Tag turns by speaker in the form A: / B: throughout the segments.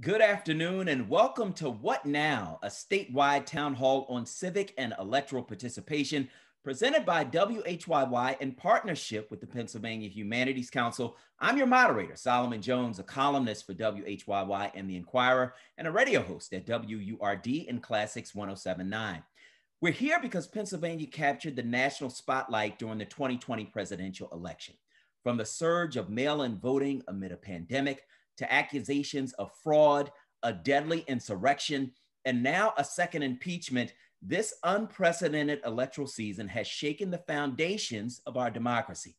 A: Good afternoon and welcome to What Now, a statewide town hall on civic and electoral participation presented by WHYY in partnership with the Pennsylvania Humanities Council. I'm your moderator, Solomon Jones, a columnist for WHYY and the Inquirer and a radio host at WURD in Classics 1079. We're here because Pennsylvania captured the national spotlight during the 2020 presidential election. From the surge of mail-in voting amid a pandemic, to accusations of fraud, a deadly insurrection, and now a second impeachment, this unprecedented electoral season has shaken the foundations of our democracy.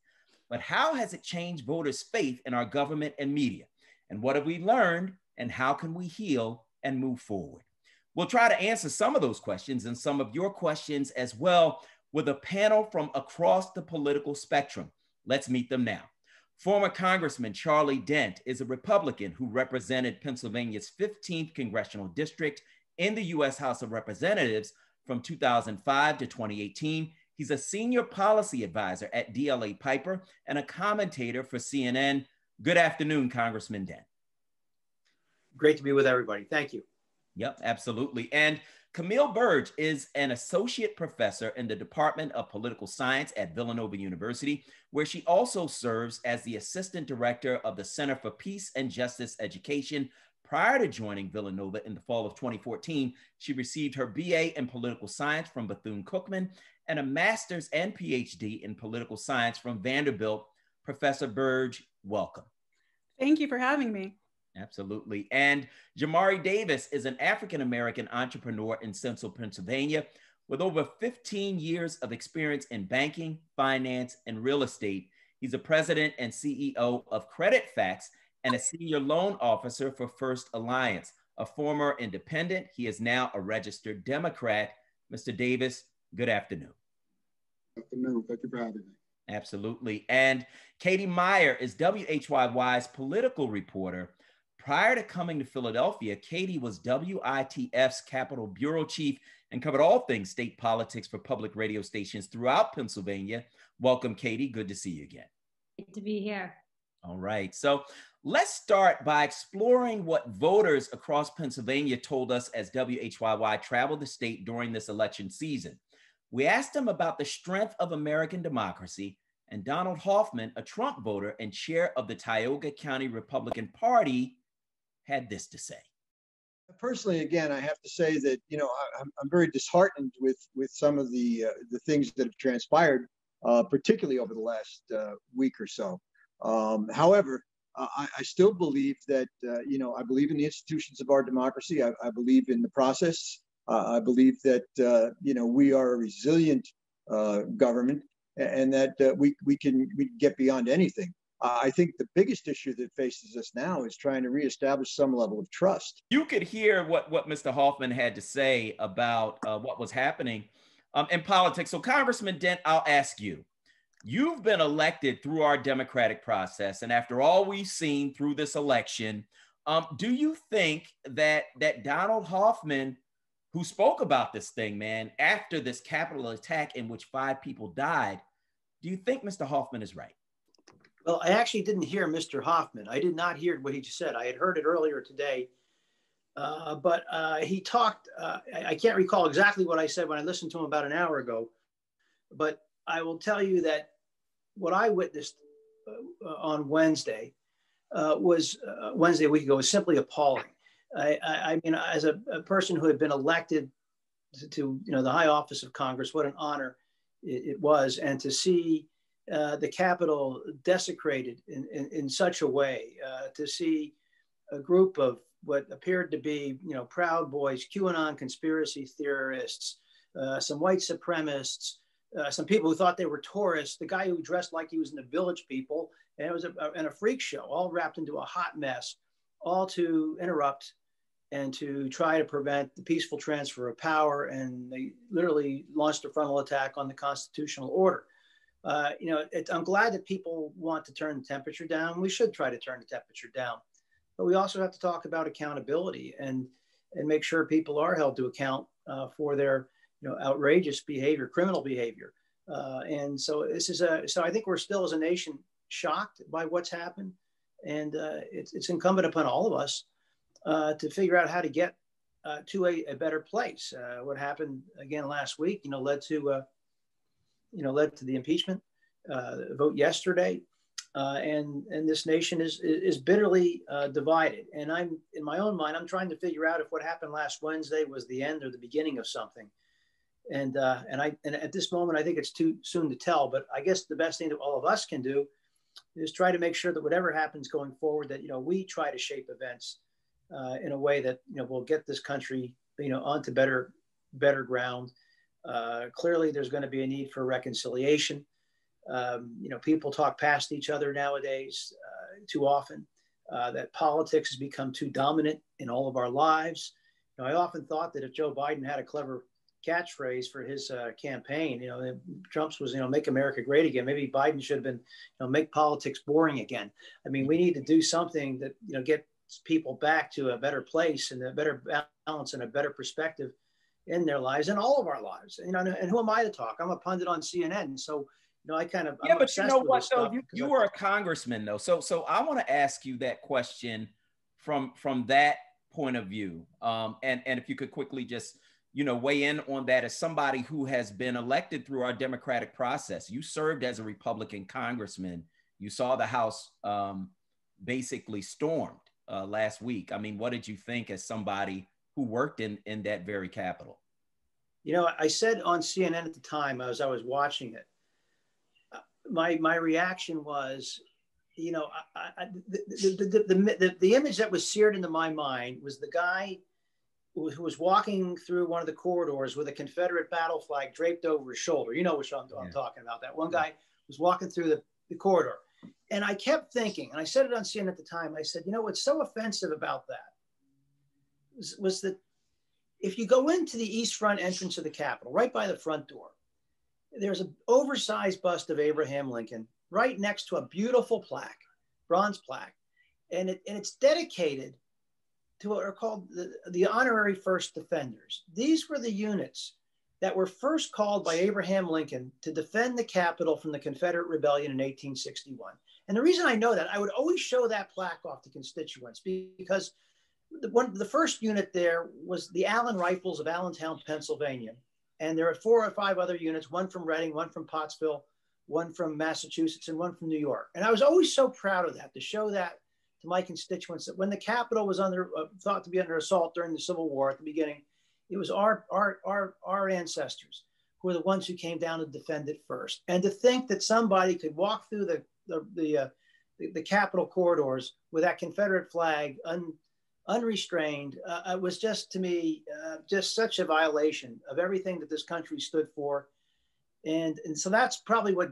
A: But how has it changed voters' faith in our government and media? And what have we learned, and how can we heal and move forward? We'll try to answer some of those questions and some of your questions as well with a panel from across the political spectrum. Let's meet them now. Former Congressman Charlie Dent is a Republican who represented Pennsylvania's 15th congressional district in the U.S. House of Representatives from 2005 to 2018. He's a senior policy advisor at DLA Piper and a commentator for CNN. Good afternoon, Congressman Dent.
B: Great to be with everybody. Thank you.
A: Yep, absolutely. And Camille Burge is an associate professor in the Department of Political Science at Villanova University, where she also serves as the assistant director of the Center for Peace and Justice Education. Prior to joining Villanova in the fall of 2014, she received her BA in political science from Bethune-Cookman and a master's and PhD in political science from Vanderbilt. Professor Burge, welcome.
C: Thank you for having me.
A: Absolutely. And Jamari Davis is an African-American entrepreneur in central Pennsylvania with over 15 years of experience in banking, finance, and real estate. He's a president and CEO of Credit Facts and a senior loan officer for First Alliance. A former independent, he is now a registered Democrat. Mr. Davis, good afternoon.
D: Good afternoon. Thank you for having me.
A: Absolutely. And Katie Meyer is WHYY's political reporter. Prior to coming to Philadelphia, Katie was WITF's Capitol Bureau Chief and covered all things state politics for public radio stations throughout Pennsylvania. Welcome, Katie. Good to see you again.
E: Good to be here.
A: All right. So let's start by exploring what voters across Pennsylvania told us as WHYY traveled the state during this election season. We asked them about the strength of American democracy, and Donald Hoffman, a Trump voter and chair of the Tioga County Republican Party, had this to say.
D: Personally, again, I have to say that, I'm very disheartened with some of the things that have transpired, particularly over the last week or so. However, I still believe that, I believe in the institutions of our democracy. I believe in the process. I believe that, we are a resilient government and that we can get beyond anything. I think the biggest issue that faces us now is trying to reestablish some level of trust.
A: You could hear what Mr. Hoffman had to say about what was happening in politics. So Congressman Dent, I'll ask you, you've been elected through our democratic process. And after all we've seen through this election, do you think that Donald Hoffman, who spoke about this thing, man, after this Capitol attack in which 5 people died, do you think Mr. Hoffman is right?
B: Well, I actually didn't hear Mr. Hoffman. I did not hear what he just said. I had heard it earlier today, but he talked, I can't recall exactly what I said when I listened to him about an hour ago, but I will tell you that what I witnessed on Wednesday Wednesday a week ago was simply appalling. I mean, as a person who had been elected to the high office of Congress, what an honor it was, and to see the Capitol desecrated in such a way, to see a group of what appeared to be, Proud Boys, QAnon conspiracy theorists, some white supremacists, some people who thought they were tourists, the guy who dressed like he was in the Village People, and it was a freak show, all wrapped into a hot mess, all to interrupt and to try to prevent the peaceful transfer of power. And they literally launched a frontal attack on the constitutional order. I'm glad that people want to turn the temperature down. We should try to turn the temperature down, but we also have to talk about accountability and make sure people are held to account for their, outrageous behavior, criminal behavior. And so so I think we're still as a nation shocked by what's happened. And it's incumbent upon all of us to figure out how to get to a better place. What happened again last week, led to the impeachment vote yesterday, and this nation is bitterly divided. And I'm, in my own mind, I'm trying to figure out if what happened last Wednesday was the end or the beginning of something. And at this moment, I think it's too soon to tell. But I guess the best thing that all of us can do is try to make sure that whatever happens going forward, that we try to shape events in a way that will get this country onto better ground. Clearly, there's going to be a need for reconciliation. People talk past each other nowadays too often. That politics has become too dominant in all of our lives. I often thought that if Joe Biden had a clever catchphrase for his campaign, Trump's was, make America great again. Maybe Biden should have been, make politics boring again. I mean, we need to do something that, get people back to a better place and a better balance and a better perspective in their lives and all of our lives. And who am I to talk? I'm a pundit on CNN. So, I kind of,
A: but you know what, though, you were a congressman, though. So I want to ask you that question from that point of view. And if you could quickly just, weigh in on that as somebody who has been elected through our democratic process. You served as a Republican congressman. You saw the House basically stormed last week. I mean, what did you think as somebody who worked in that very Capitol?
B: I said on CNN at the time as I was watching it, my reaction was, the image that was seared into my mind was the guy who was walking through one of the corridors with a Confederate battle flag draped over his shoulder. You know what I'm talking about. That one guy was walking through the corridor. And I kept thinking, and I said it on CNN at the time, I said, what's so offensive about that was that if you go into the east front entrance of the Capitol, right by the front door, there's an oversized bust of Abraham Lincoln right next to a beautiful plaque, bronze plaque. And it's dedicated to what are called the honorary first defenders. These were the units that were first called by Abraham Lincoln to defend the Capitol from the Confederate Rebellion in 1861. And the reason I know that, I would always show that plaque off to constituents because the first unit there was the Allen Rifles of Allentown, Pennsylvania. And there are 4 or 5 other units, one from Reading, one from Pottsville, one from Massachusetts, and one from New York. And I was always so proud of that, to show that to my constituents, that when the Capitol was thought to be under assault during the Civil War at the beginning, it was our ancestors who were the ones who came down to defend it first. And to think that somebody could walk through the Capitol corridors with that Confederate flag unrestrained was just, to me, just such a violation of everything that this country stood for. And so that's probably what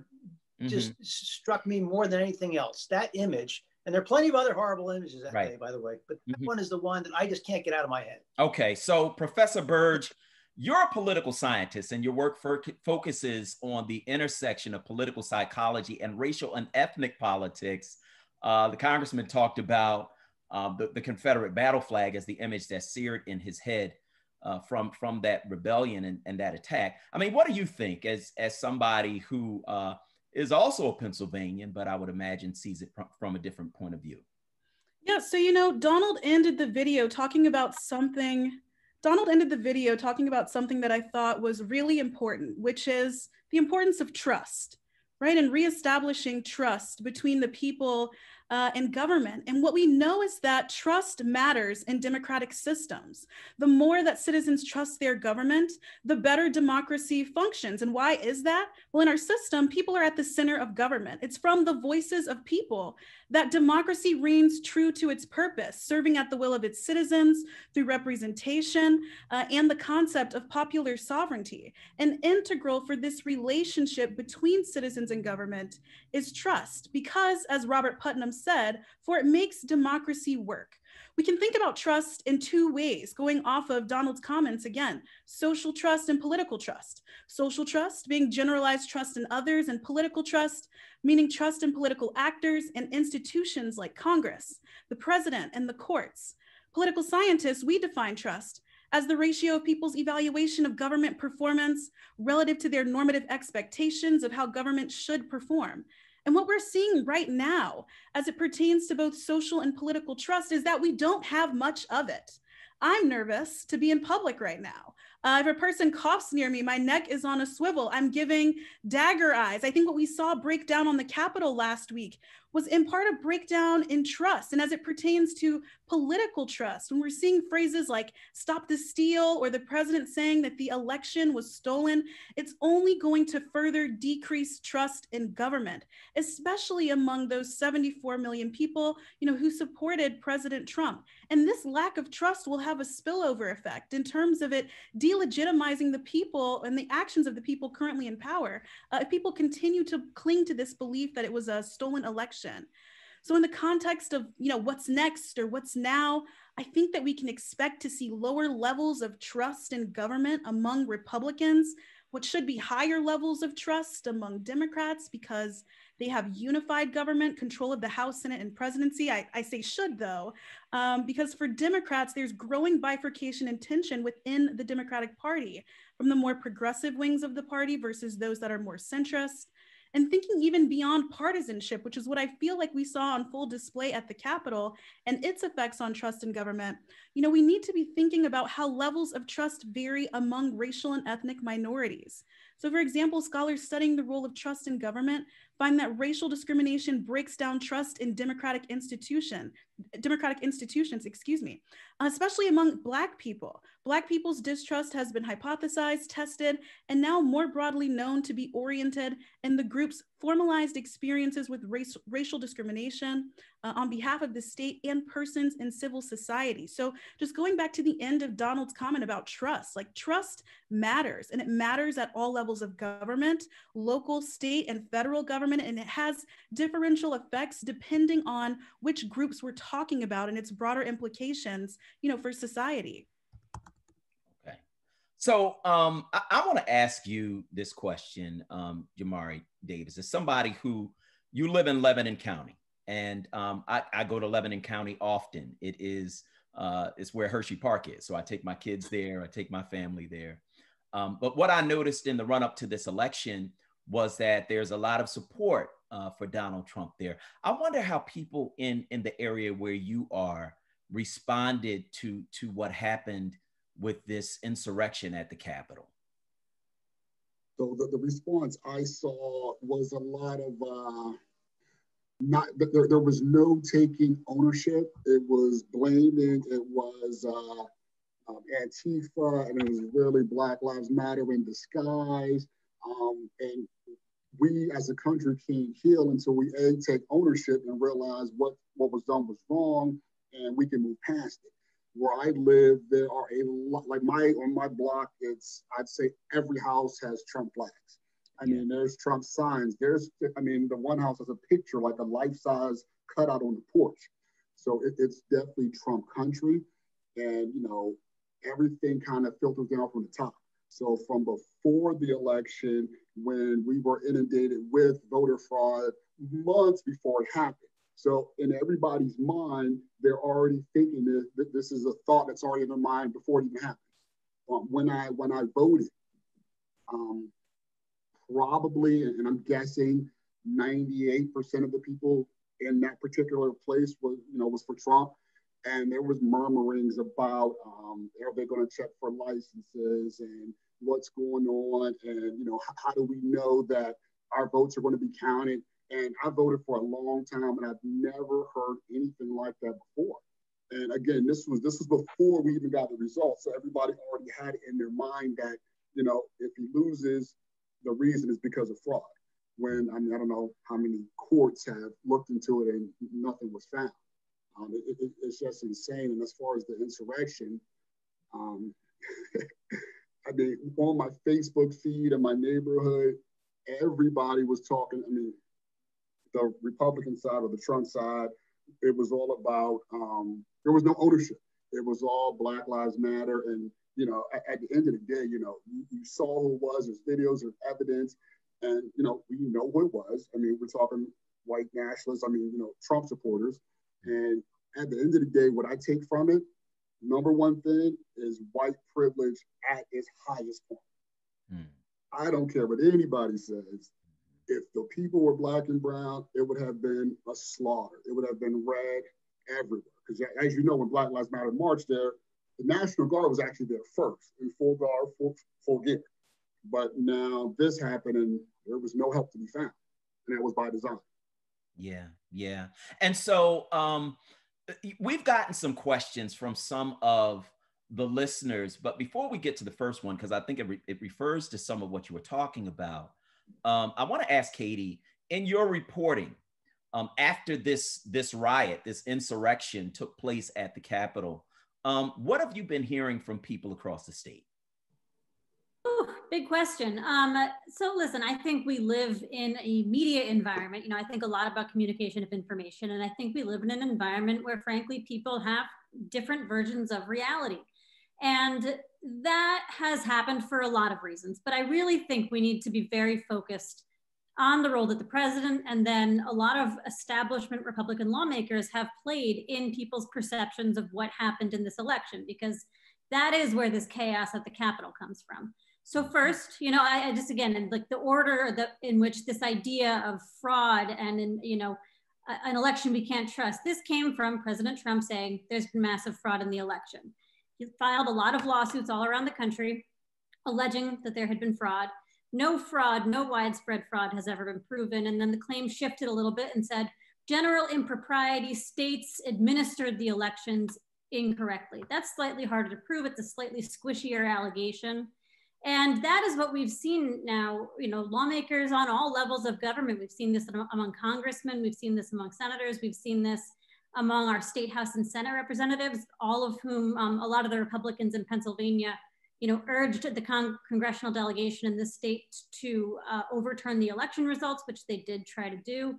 B: just struck me more than anything else, that image. And there are plenty of other horrible images that day, by the way, but that one is the one that I just can't get out of my head.
A: Okay, so Professor Burge, you're a political scientist and your work focuses on the intersection of political psychology and racial and ethnic politics. The congressman talked about the Confederate battle flag as the image that's seared in his head from that rebellion and that attack. I mean, what do you think as somebody who is also a Pennsylvanian, but I would imagine sees it from a different point of view?
C: Yeah, so, Donald ended the video talking about something that I thought was really important, which is the importance of trust, right? And reestablishing trust between the people and government. And what we know is that trust matters in democratic systems. The more that citizens trust their government, the better democracy functions. And why is that? Well, in our system, people are at the center of government. It's from the voices of people that democracy reigns true to its purpose, serving at the will of its citizens through representation and the concept of popular sovereignty. And integral for this relationship between citizens and government is trust, because, as Robert Putnam said, for it makes democracy work. We can think about trust in 2 ways, going off of Donald's comments again: social trust and political trust. Social trust being generalized trust in others, and political trust meaning trust in political actors and institutions like Congress, the president, and the courts. Political scientists, we define trust as the ratio of people's evaluation of government performance relative to their normative expectations of how government should perform. And what we're seeing right now, as it pertains to both social and political trust, is that we don't have much of it. I'm nervous to be in public right now. If a person coughs near me, my neck is on a swivel. I'm giving dagger eyes. I think what we saw break down on the Capitol last week was in part a breakdown in trust. And as it pertains to political trust, when we're seeing phrases like stop the steal or the president saying that the election was stolen, it's only going to further decrease trust in government, especially among those 74 million people, who supported President Trump. And this lack of trust will have a spillover effect in terms of it delegitimizing the people and the actions of the people currently in power. If people continue to cling to this belief that it was a stolen election. So in the context of, what's next or what's now, I think that we can expect to see lower levels of trust in government among Republicans, what should be higher levels of trust among Democrats because they have unified government control of the House, Senate, and presidency. I say should, though, because for Democrats, there's growing bifurcation and tension within the Democratic Party from the more progressive wings of the party versus those that are more centrist. And thinking even beyond partisanship, which is what I feel like we saw on full display at the Capitol and its effects on trust in government, we need to be thinking about how levels of trust vary among racial and ethnic minorities. So for example, scholars studying the role of trust in government find that racial discrimination breaks down trust in democratic institutions, especially among Black people. Black people's distrust has been hypothesized, tested, and now more broadly known to be oriented in the group's formalized experiences with racial discrimination on behalf of the state and persons in civil society. So just going back to the end of Donald's comment about trust, like trust matters, and it matters at all levels of government, local, state, and federal government, and it has differential effects depending on which groups we're talking about and its broader implications, for society.
A: Okay. So I want to ask you this question, Jamari Davis, as somebody who, you live in Lebanon County, and I go to Lebanon County often. It's where Hershey Park is. So I take my kids there, I take my family there. But what I noticed in the run up to this election was that there's a lot of support for Donald Trump there. I wonder how people in the area where you are responded to what happened with this insurrection at the Capitol.
E: So the response I saw was a lot of there was no taking ownership. It was blaming. It was Antifa, and it was really Black Lives Matter in disguise. And we as a country can't heal until we take ownership and realize what was done was wrong, and we can move past it. Where I live, there are a lot, like on my block, I'd say every house has Trump flags. I mean, there's Trump signs. The one house has a picture, like a life-size cutout on the porch. So it's definitely Trump country. And, everything kind of filters down from the top. So from before the election, when we were inundated with voter fraud months before it happened. So in everybody's mind, they're already thinking that this is a thought that's already in their mind before it even happened. When I voted, probably, and I'm guessing 98% of the people in that particular place was for Trump. And there was murmurings about, are they going to check for licenses and what's going on? And, how do we know that our votes are going to be counted? And I voted for a long time, and I've never heard anything like that before. And again, this was before we even got the results. So everybody already had it in their mind that, if he loses, the reason is because of fraud. When, I don't know how many courts have looked into it and nothing was found. It's just insane. And as far as the insurrection, on my Facebook feed in my neighborhood, everybody was talking. The Republican side or the Trump side, it was all about, there was no ownership. It was all Black Lives Matter. And, at the end of the day, you saw who it was, there's videos, there's evidence, and, we know who it was. We're talking white nationalists, Trump supporters. And at the end of the day, what I take from it, number one thing is white privilege at its highest point. I don't care what anybody says. If the people were Black and brown, it would have been a slaughter. It would have been red everywhere. Because as you know, when Black Lives Matter marched there, the National Guard was actually there first, in full guard, full gear. But now this happened and there was no help to be found. And that was by design.
A: Yeah, yeah. And so we've gotten some questions from some of the listeners, but before we get to the first one, because I think it refers to some of what you were talking about, I want to ask Katie, in your reporting, after this riot, this insurrection took place at the Capitol, what have you been hearing from people across the state?
F: Ooh, big question. So listen, I think we live in a media environment. You know, I think a lot about communication of information, and I think we live in an environment where, frankly, people have different versions of reality. And that has happened for a lot of reasons. But I really think we need to be very focused on the role that the president and then a lot of establishment Republican lawmakers have played in people's perceptions of what happened in this election, because that is where this chaos at the Capitol comes from. So first, you know, I just, again, like the order in which this idea of fraud and, an election we can't trust, this came from President Trump saying there's been massive fraud in the election. He filed a lot of lawsuits all around the country alleging that there had been fraud. No fraud, no widespread fraud has ever been proven. And then the claim shifted a little bit and said, general impropriety, states administered the elections incorrectly. That's slightly harder to prove. It's a slightly squishier allegation. And that is what we've seen now, you know, lawmakers on all levels of government. We've seen this among congressmen. We've seen this among senators. We've seen this among our state house and Senate representatives, all of whom, a lot of the Republicans in Pennsylvania, you know, urged the congressional delegation in this state to overturn the election results, which they did try to do.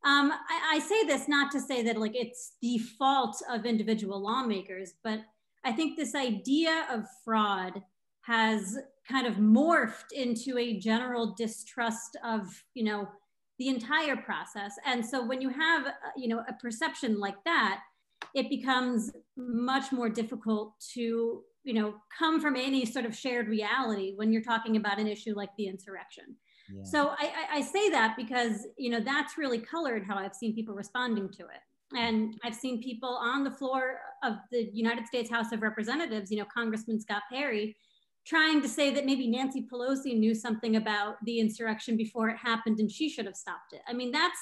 F: I say this not to say that like it's the fault of individual lawmakers, but I think this idea of fraud has kind of morphed into a general distrust of, you know, the entire process. And so when you have, you know, a perception like that, it becomes much more difficult to, you know, come from any sort of shared reality when you're talking about an issue like the insurrection. Yeah. So I say that because, you know, that's really colored how I've seen people responding to it. And I've seen people on the floor of the United States House of Representatives, you know, Congressman Scott Perry, trying to say that maybe Nancy Pelosi knew something about the insurrection before it happened and she should have stopped it. I mean, that's,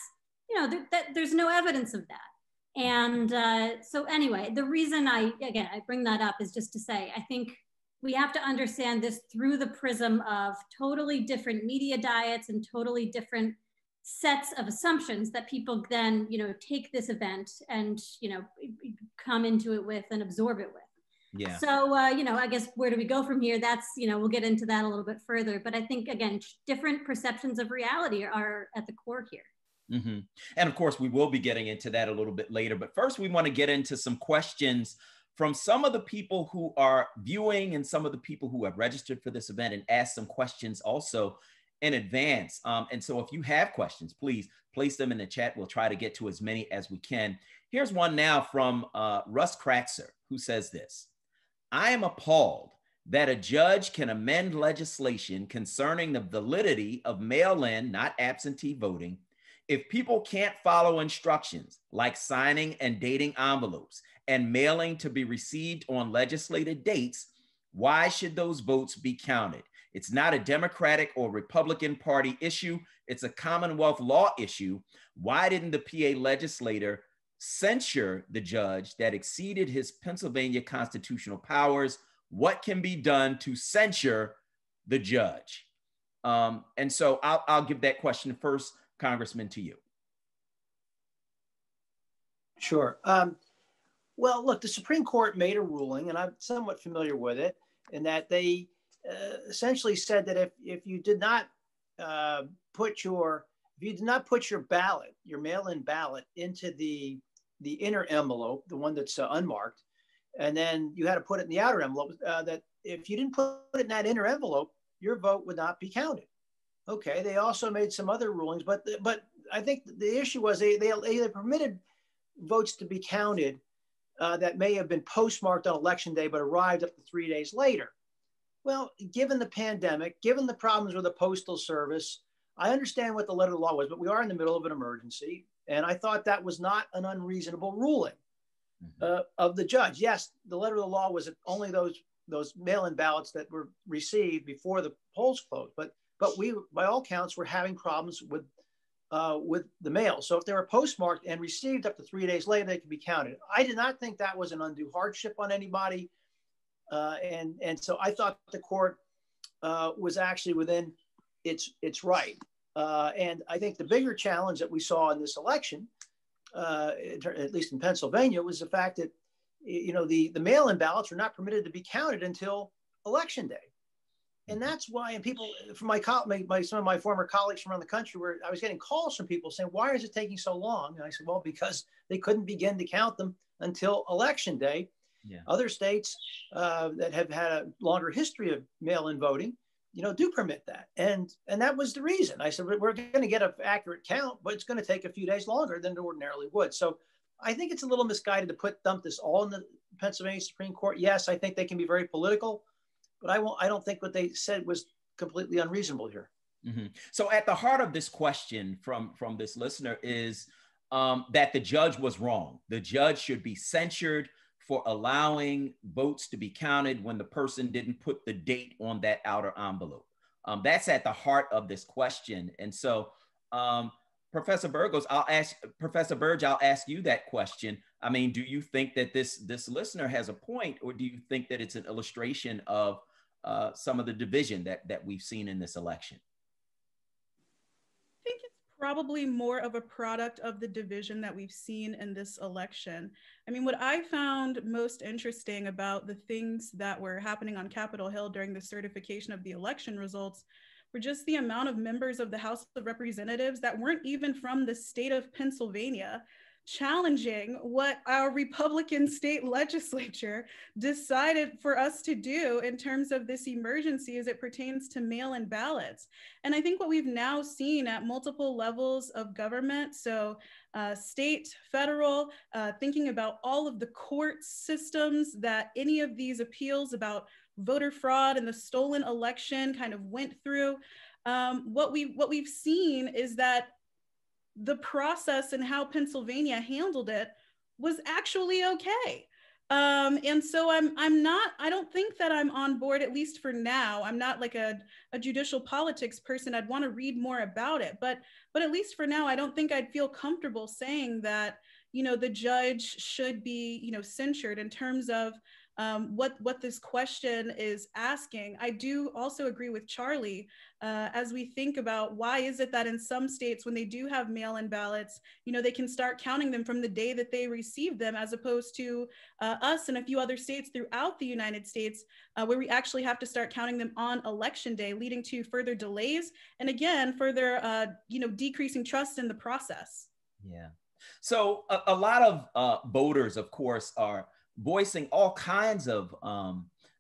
F: you know, there's no evidence of that. And so anyway, the reason I bring that up is just to say, I think we have to understand this through the prism of totally different media diets and totally different sets of assumptions that people then, you know, take this event and, you know, come into it with and absorb it with. Yeah. So, you know, I guess where do we go from here? That's, you know, we'll get into that a little bit further. But I think, again, different perceptions of reality are at the core here.
A: Mm-hmm. And of course, we will be getting into that a little bit later. But first, we want to get into some questions from some of the people who are viewing and some of the people who have registered for this event and ask some questions also in advance. And so if you have questions, please place them in the chat. We'll try to get to as many as we can. Here's one now from Russ Kratzer, who says this: I am appalled that a judge can amend legislation concerning the validity of mail-in, not absentee voting, if people can't follow instructions like signing and dating envelopes and mailing to be received on legislated dates. Why should those votes be counted? It's not a Democratic or Republican Party issue. It's a Commonwealth law issue. Why didn't the PA legislator censure the judge that exceeded his Pennsylvania constitutional powers? What can be done to censure the judge? And so I'll give that question first, Congressman, to you.
B: Sure. Well, look, the Supreme Court made a ruling, and I'm somewhat familiar with it, in that they essentially said that if you did not put your ballot, your mail-in ballot, into the inner envelope, the one that's unmarked, and then you had to put it in the outer envelope, that if you didn't put it in that inner envelope, your vote would not be counted. Okay, they also made some other rulings, but I think the issue was they permitted votes to be counted that may have been postmarked on election day, but arrived up to 3 days later. Well, given the pandemic, given the problems with the Postal Service, I understand what the letter of the law was, but we are in the middle of an emergency. And I thought that was not an unreasonable ruling of the judge. Yes, the letter of the law was only those mail-in ballots that were received before the polls closed. But we, by all counts, were having problems with the mail. So if they were postmarked and received up to 3 days later, they could be counted. I did not think that was an undue hardship on anybody. And so I thought the court was actually within its right. And I think the bigger challenge that we saw in this election, at least in Pennsylvania, was the fact that, you know, the mail-in ballots were not permitted to be counted until election day. And that's why, and people from some of my former colleagues from around the country, where I was getting calls from people saying, why is it taking so long? And I said, well, because they couldn't begin to count them until election day. Yeah. Other states that have had a longer history of mail-in voting, you know, do permit that. And that was the reason. I said, we're going to get an accurate count, but it's going to take a few days longer than it ordinarily would. So I think it's a little misguided to dump this all in the Pennsylvania Supreme Court. Yes, I think they can be very political, but I don't think what they said was completely unreasonable here.
A: Mm-hmm. So at the heart of this question from this listener is that the judge was wrong. The judge should be censured for allowing votes to be counted when the person didn't put the date on that outer envelope. That's at the heart of this question. And so, Professor Burgos, I'll ask you that question. I mean, do you think that this listener has a point, or do you think that it's an illustration of some of the division that we've seen in this election?
C: I think it's probably more of a product of the division that we've seen in this election. I mean, what I found most interesting about the things that were happening on Capitol Hill during the certification of the election results were just the amount of members of the House of Representatives that weren't even from the state of Pennsylvania, challenging what our Republican state legislature decided for us to do in terms of this emergency as it pertains to mail-in ballots. And I think what we've now seen at multiple levels of government, so state, federal, thinking about all of the court systems that any of these appeals about voter fraud and the stolen election kind of went through, what we've seen is that the process and how Pennsylvania handled it was actually okay. And so I don't think that I'm on board, at least for now. I'm not like a judicial politics person. I'd want to read more about it, but at least for now, I don't think I'd feel comfortable saying that, you know, the judge should be, you know, censured in terms of what this question is asking. I do also agree with Charlie as we think about why is it that in some states, when they do have mail-in ballots, you know, they can start counting them from the day that they receive them, as opposed to us and a few other states throughout the United States, where we actually have to start counting them on election day, leading to further delays and again, further, you know, decreasing trust in the process.
A: Yeah. So a lot of voters, of course, are voicing all kinds of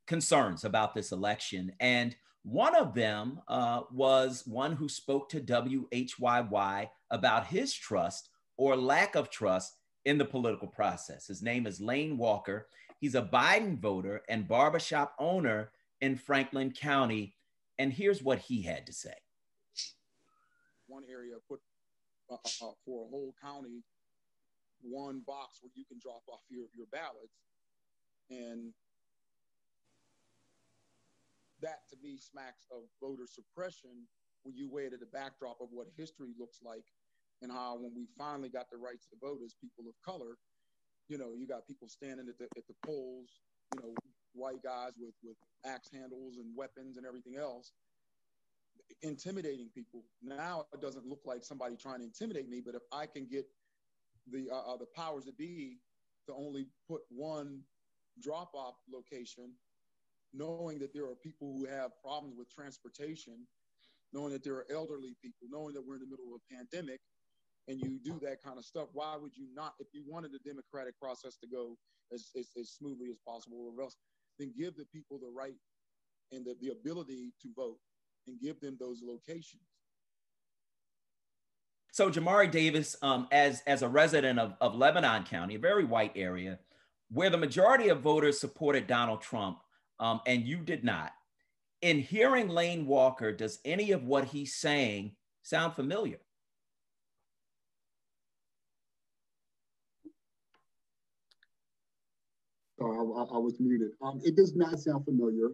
A: concerns about this election. And one of them was one who spoke to WHYY about his trust or lack of trust in the political process. His name is Lane Walker. He's a Biden voter and barbershop owner in Franklin County. And here's what he had to say.
E: One area put for a whole county, one box where you can drop off your ballots. And that to me smacks of voter suppression when you weigh it at the backdrop of what history looks like and how when we finally got the rights to vote as people of color, you know, you got people standing at the polls, you know, white guys with axe handles and weapons and everything else, intimidating people. Now it doesn't look like somebody trying to intimidate me, but if I can get the powers that be to only put one drop-off location, knowing that there are people who have problems with transportation, knowing that there are elderly people, knowing that we're in the middle of a pandemic, and you do that kind of stuff, why would you not, if you wanted the democratic process to go as smoothly as possible, or else, then give the people the right and the ability to vote and give them those locations.
A: So Jamari Davis, as a resident of Lebanon County, a very white area, where the majority of voters supported Donald Trump, and you did not. In hearing Lane Walker, does any of what he's saying sound familiar?
E: Sorry, I was muted. It does not sound familiar.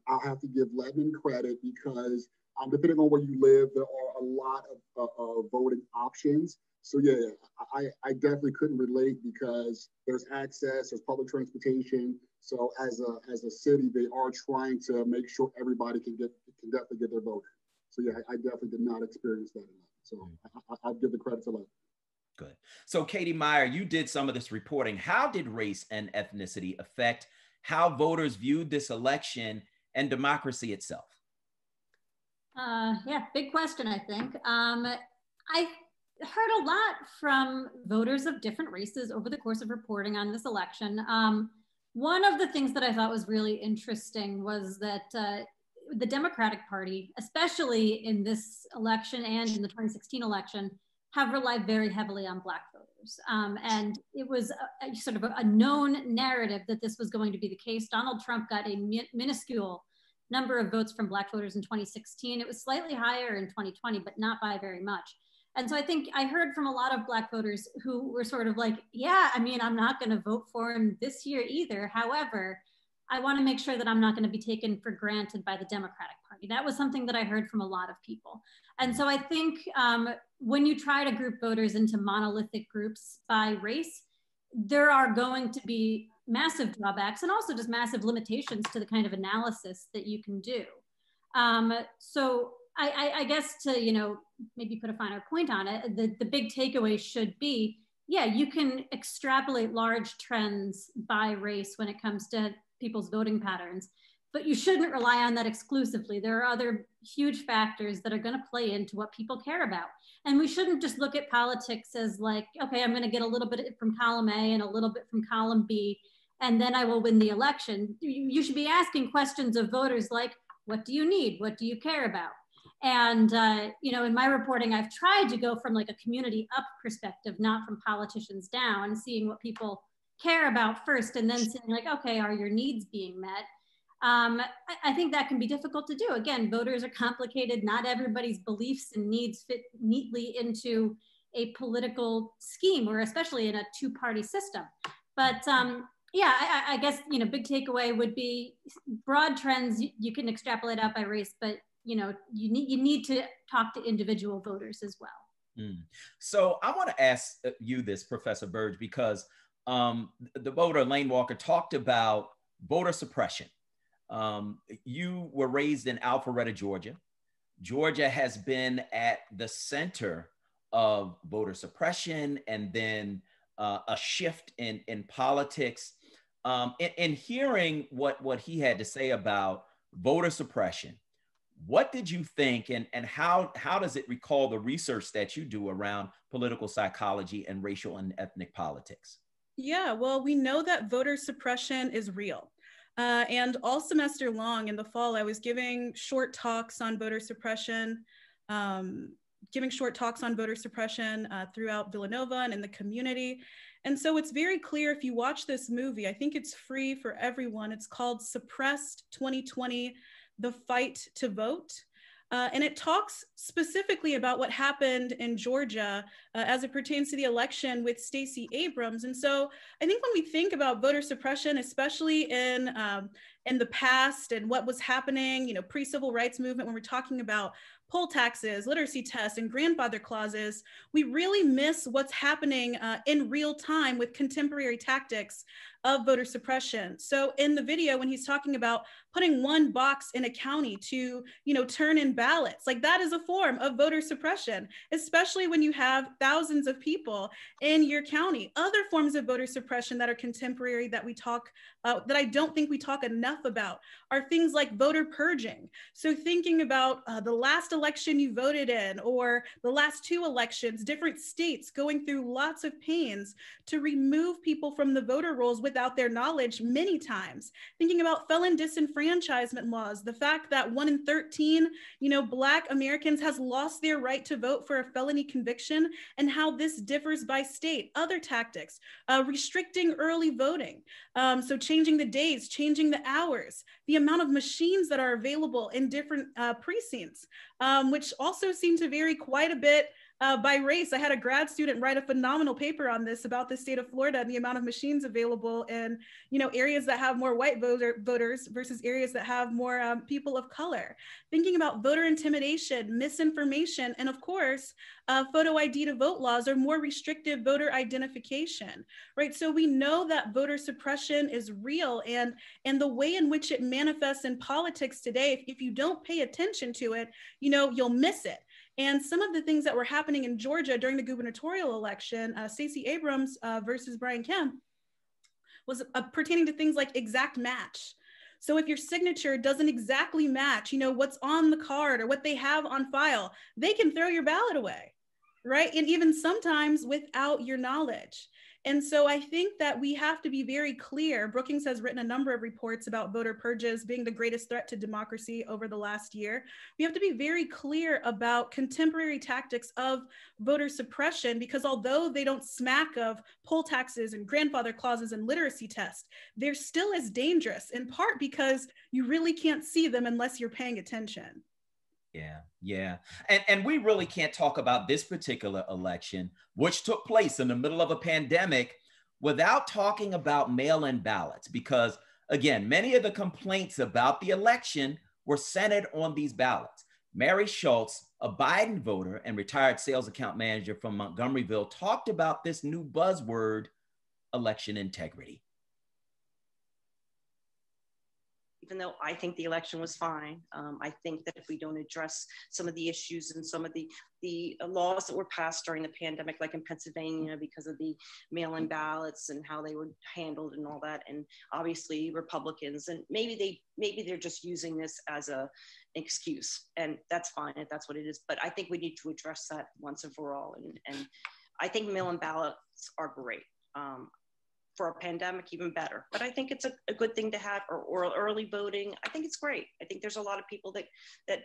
E: I'll have to give Lebanon credit because depending on where you live, there are a lot of voting options. So yeah, I definitely couldn't relate because there's access, there's public transportation. So as a city, they are trying to make sure everybody can definitely get their vote. So yeah, I definitely did not experience that. So I'll give the credit to Lebanon.
A: Good. So Katie Meyer, you did some of this reporting. How did race and ethnicity affect how voters viewed this election and democracy itself?
F: Yeah, big question, I think. I heard a lot from voters of different races over the course of reporting on this election. One of the things that I thought was really interesting was that the Democratic Party, especially in this election and in the 2016 election, have relied very heavily on Black voters. And it was a sort of a known narrative that this was going to be the case. Donald Trump got a minuscule number of votes from Black voters in 2016. It was slightly higher in 2020, but not by very much. And so I think I heard from a lot of Black voters who were sort of like, yeah, I mean, I'm not going to vote for him this year either. However, I want to make sure that I'm not going to be taken for granted by the Democratic Party. That was something that I heard from a lot of people. And so I think when you try to group voters into monolithic groups by race, there are going to be massive drawbacks and also just massive limitations to the kind of analysis that you can do. So I guess to, you know, maybe put a finer point on it, the big takeaway should be, yeah, you can extrapolate large trends by race when it comes to people's voting patterns, but you shouldn't rely on that exclusively. There are other huge factors that are going to play into what people care about. And we shouldn't just look at politics as like, okay, I'm going to get a little bit from column A and a little bit from column B, and then I will win the election. You should be asking questions of voters like, what do you need? What do you care about? And, you know, in my reporting, I've tried to go from like a community up perspective, not from politicians down, seeing what people care about first, and then saying like, okay, are your needs being met? I think that can be difficult to do. Again, voters are complicated. Not everybody's beliefs and needs fit neatly into a political scheme, or especially in a two-party system. But yeah, I guess, you know, big takeaway would be broad trends you can extrapolate out by race, but you know, you need to talk to individual voters as well.
A: So I want to ask you this, Professor Burge, because the voter Lane Walker talked about voter suppression. You were raised in Alpharetta, Georgia. Georgia has been at the center of voter suppression and then a shift in politics. In hearing what he had to say about voter suppression, what did you think, and how does it recall the research that you do around political psychology and racial and ethnic politics?
C: Yeah, well, we know that voter suppression is real. And all semester long in the fall, I was giving short talks on voter suppression, throughout Villanova and in the community. And so it's very clear if you watch this movie, I think it's free for everyone. It's called Suppressed 2020, The Fight to Vote. And it talks specifically about what happened in Georgia as it pertains to the election with Stacey Abrams. And so I think when we think about voter suppression, especially in the past and what was happening, you know, pre-civil rights movement, when we're talking about poll taxes, literacy tests, and grandfather clauses, we really miss what's happening in real time with contemporary tactics of voter suppression. So in the video, when he's talking about putting one box in a county to, you know, turn in ballots, like that is a form of voter suppression, especially when you have thousands of people in your county. Other forms of voter suppression that are contemporary that we talk, that I don't think we talk enough about, are things like voter purging. So thinking about the last election you voted in, or the last two elections, different states going through lots of pains to remove people from the voter rolls without their knowledge many times. Thinking about felon disenfranchisement laws, the fact that 1 in 13, you know, Black Americans has lost their right to vote for a felony conviction, and how this differs by state. Other tactics, restricting early voting. So changing the days, changing the hours, the amount of machines that are available in different precincts. which also seem to vary quite a bit by race. I had a grad student write a phenomenal paper on this about the state of Florida and the amount of machines available in, areas that have more white voters versus areas that have more people of color. Thinking about voter intimidation, misinformation, and of course, photo ID to vote laws are more restrictive voter identification, right? So we know that voter suppression is real, and the way in which it manifests in politics today, if you don't pay attention to it, you'll miss it. And some of the things that were happening in Georgia during the gubernatorial election, Stacey Abrams versus Brian Kemp, was pertaining to things like exact match. So if your signature doesn't exactly match, what's on the card or what they have on file, they can throw your ballot away, right? And even sometimes without your knowledge. And so I think that we have to be very clear. Brookings has written a number of reports about voter purges being the greatest threat to democracy over the last year. We have to be very clear about contemporary tactics of voter suppression, because although they don't smack of poll taxes and grandfather clauses and literacy tests, they're still as dangerous, in part because you really can't see them unless you're paying attention.
A: Yeah. And we really can't talk about this particular election, which took place in the middle of a pandemic, without talking about mail-in ballots, because again, many of the complaints about the election were centered on these ballots. Mary Schultz, a Biden voter and retired sales account manager from Montgomeryville, talked about this new buzzword, election integrity.
G: Even though I think the election was fine, I think that if we don't address some of the issues and some of the laws that were passed during the pandemic, like in Pennsylvania, because of the mail-in ballots and how they were handled and all that, and obviously Republicans, and maybe they're just using this as an excuse, and that's fine if that's what it is. But I think we need to address that once and for all, and I think mail-in ballots are great. For a pandemic, even better. But I think it's a good thing to have, or early voting. I think it's great. I think there's a lot of people that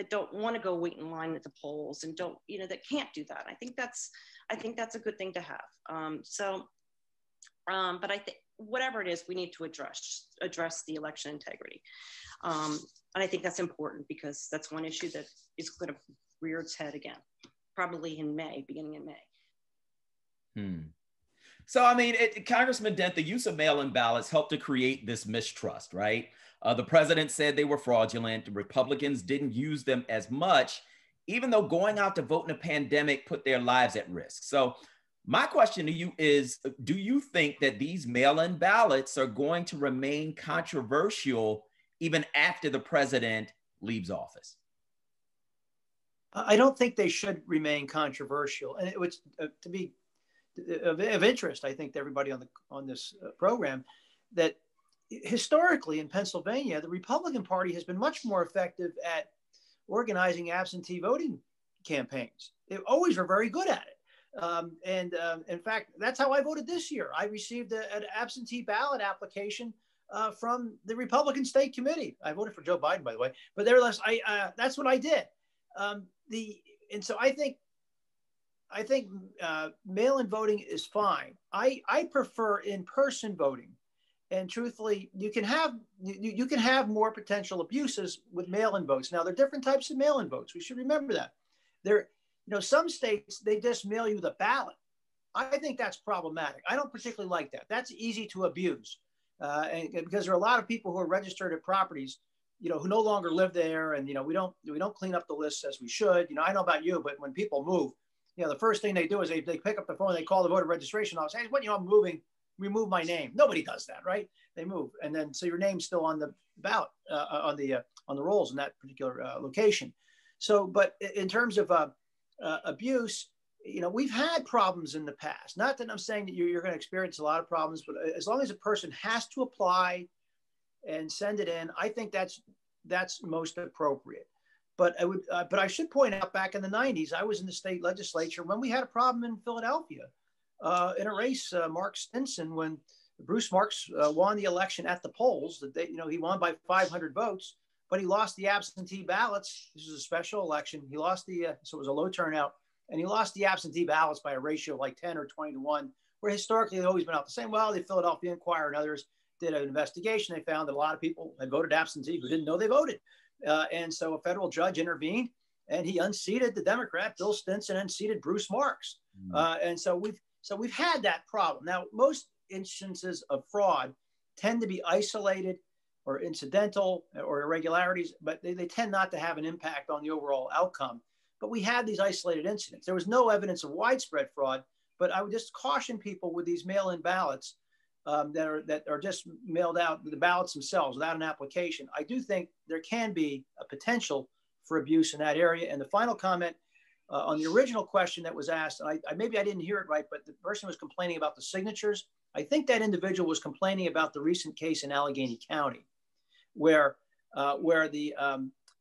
G: don't want to go wait in line at the polls and that can't do that. I think that's a good thing to have. But I think whatever it is, we need to address the election integrity. And I think that's important, because that's one issue that is going to rear its head again, probably beginning in May.
A: So, I mean, Congressman Dent, the use of mail-in ballots helped to create this mistrust, right? The president said they were fraudulent. The Republicans didn't use them as much, even though going out to vote in a pandemic put their lives at risk. So my question to you is, do you think that these mail-in ballots are going to remain controversial even after the president leaves office?
B: I don't think they should remain controversial. And it would, to be of interest, I think, to everybody on this program, that historically in Pennsylvania, the Republican Party has been much more effective at organizing absentee voting campaigns. They always were very good at it. In fact, that's how I voted this year. I received an absentee ballot application from the Republican State Committee. I voted for Joe Biden, by the way, but nevertheless, that's what I did. And so I think mail-in voting is fine. I prefer in-person voting, and truthfully, you can have more potential abuses with mail-in votes. Now, there are different types of mail-in votes. We should remember that. Some states, they just mail you the ballot. I think that's problematic. I don't particularly like that. That's easy to abuse, and because there are a lot of people who are registered at properties, who no longer live there, and we don't clean up the lists as we should. I know about you, but when people move, the first thing they do is they pick up the phone, they call the voter registration office. Hey, I'm moving, remove my name. Nobody does that, right? They move, and then so your name's still on the ballot, on the rolls in that particular location. So, but in terms of abuse, we've had problems in the past. Not that I'm saying that you're going to experience a lot of problems, but as long as a person has to apply and send it in, I think that's most appropriate. But I should point out, back in the 90s, I was in the state legislature when we had a problem in Philadelphia in a race, Mark Stinson, when Bruce Marks won the election at the polls. He won by 500 votes, but he lost the absentee ballots. This was a special election. He lost so it was a low turnout, and he lost the absentee ballots by a ratio of like 10 or 20 to 1, where historically they've always been out the same. Well, the Philadelphia Inquirer and others did an investigation. They found that a lot of people had voted absentee who didn't know they voted. And so a federal judge intervened and he unseated the Democrat, Bill Stinson, and seated Bruce Marks. And so we've had that problem. Now, most instances of fraud tend to be isolated or incidental or irregularities, but they tend not to have an impact on the overall outcome. But we had these isolated incidents. There was no evidence of widespread fraud, but I would just caution people with these mail-in ballots that are just mailed out, the ballots themselves without an application. I do think there can be a potential for abuse in that area. And the final comment on the original question that was asked, and maybe I didn't hear it right, but the person was complaining about the signatures. I think that individual was complaining about the recent case in Allegheny County, where the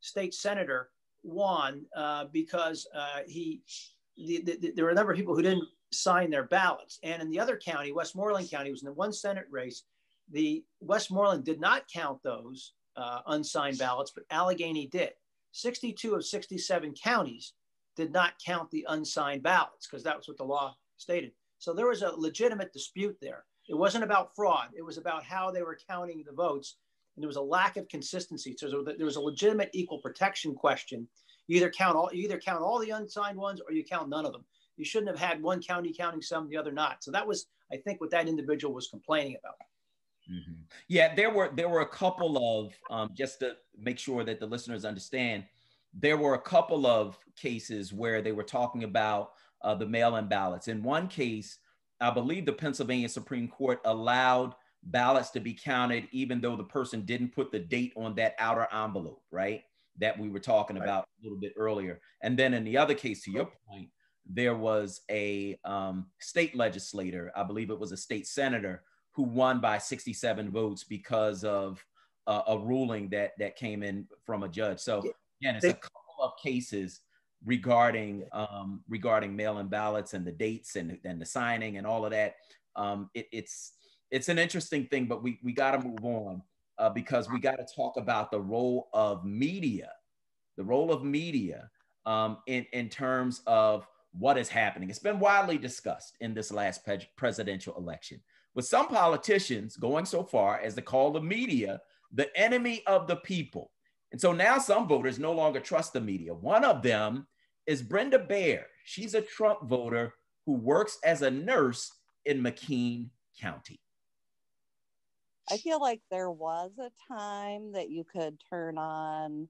B: state senator won because there were a number of people who didn't sign their ballots. And in the other county, Westmoreland County, was in the one Senate race. The Westmoreland did not count those unsigned ballots, but Allegheny did. 62 of 67 counties did not count the unsigned ballots because that was what the law stated. So there was a legitimate dispute there. It wasn't about fraud. It was about how they were counting the votes. And there was a lack of consistency. So there was a legitimate equal protection question. You either count all the unsigned ones or you count none of them. You shouldn't have had one county counting some, the other not. So that was, I think, what that individual was complaining about.
A: Mm-hmm. Yeah, there were a couple of, just to make sure that the listeners understand, there were a couple of cases where they were talking about the mail-in ballots. In one case, I believe the Pennsylvania Supreme Court allowed ballots to be counted even though the person didn't put the date on that outer envelope, right? That we were talking about a little bit earlier. And then in the other case, to your point, there was a state legislator, I believe it was a state senator, who won by 67 votes because of a ruling that came in from a judge. So again, it's a couple of cases regarding mail-in ballots and the dates and the signing and all of that. It's an interesting thing, but we got to move on because we got to talk about the role of media, in terms of what is happening. It's been widely discussed in this last presidential election, with some politicians going so far as to call the media the enemy of the people. And so now some voters no longer trust the media. One of them is Brenda Baer. She's a Trump voter who works as a nurse in McKean County.
H: I feel like there was a time that you could turn on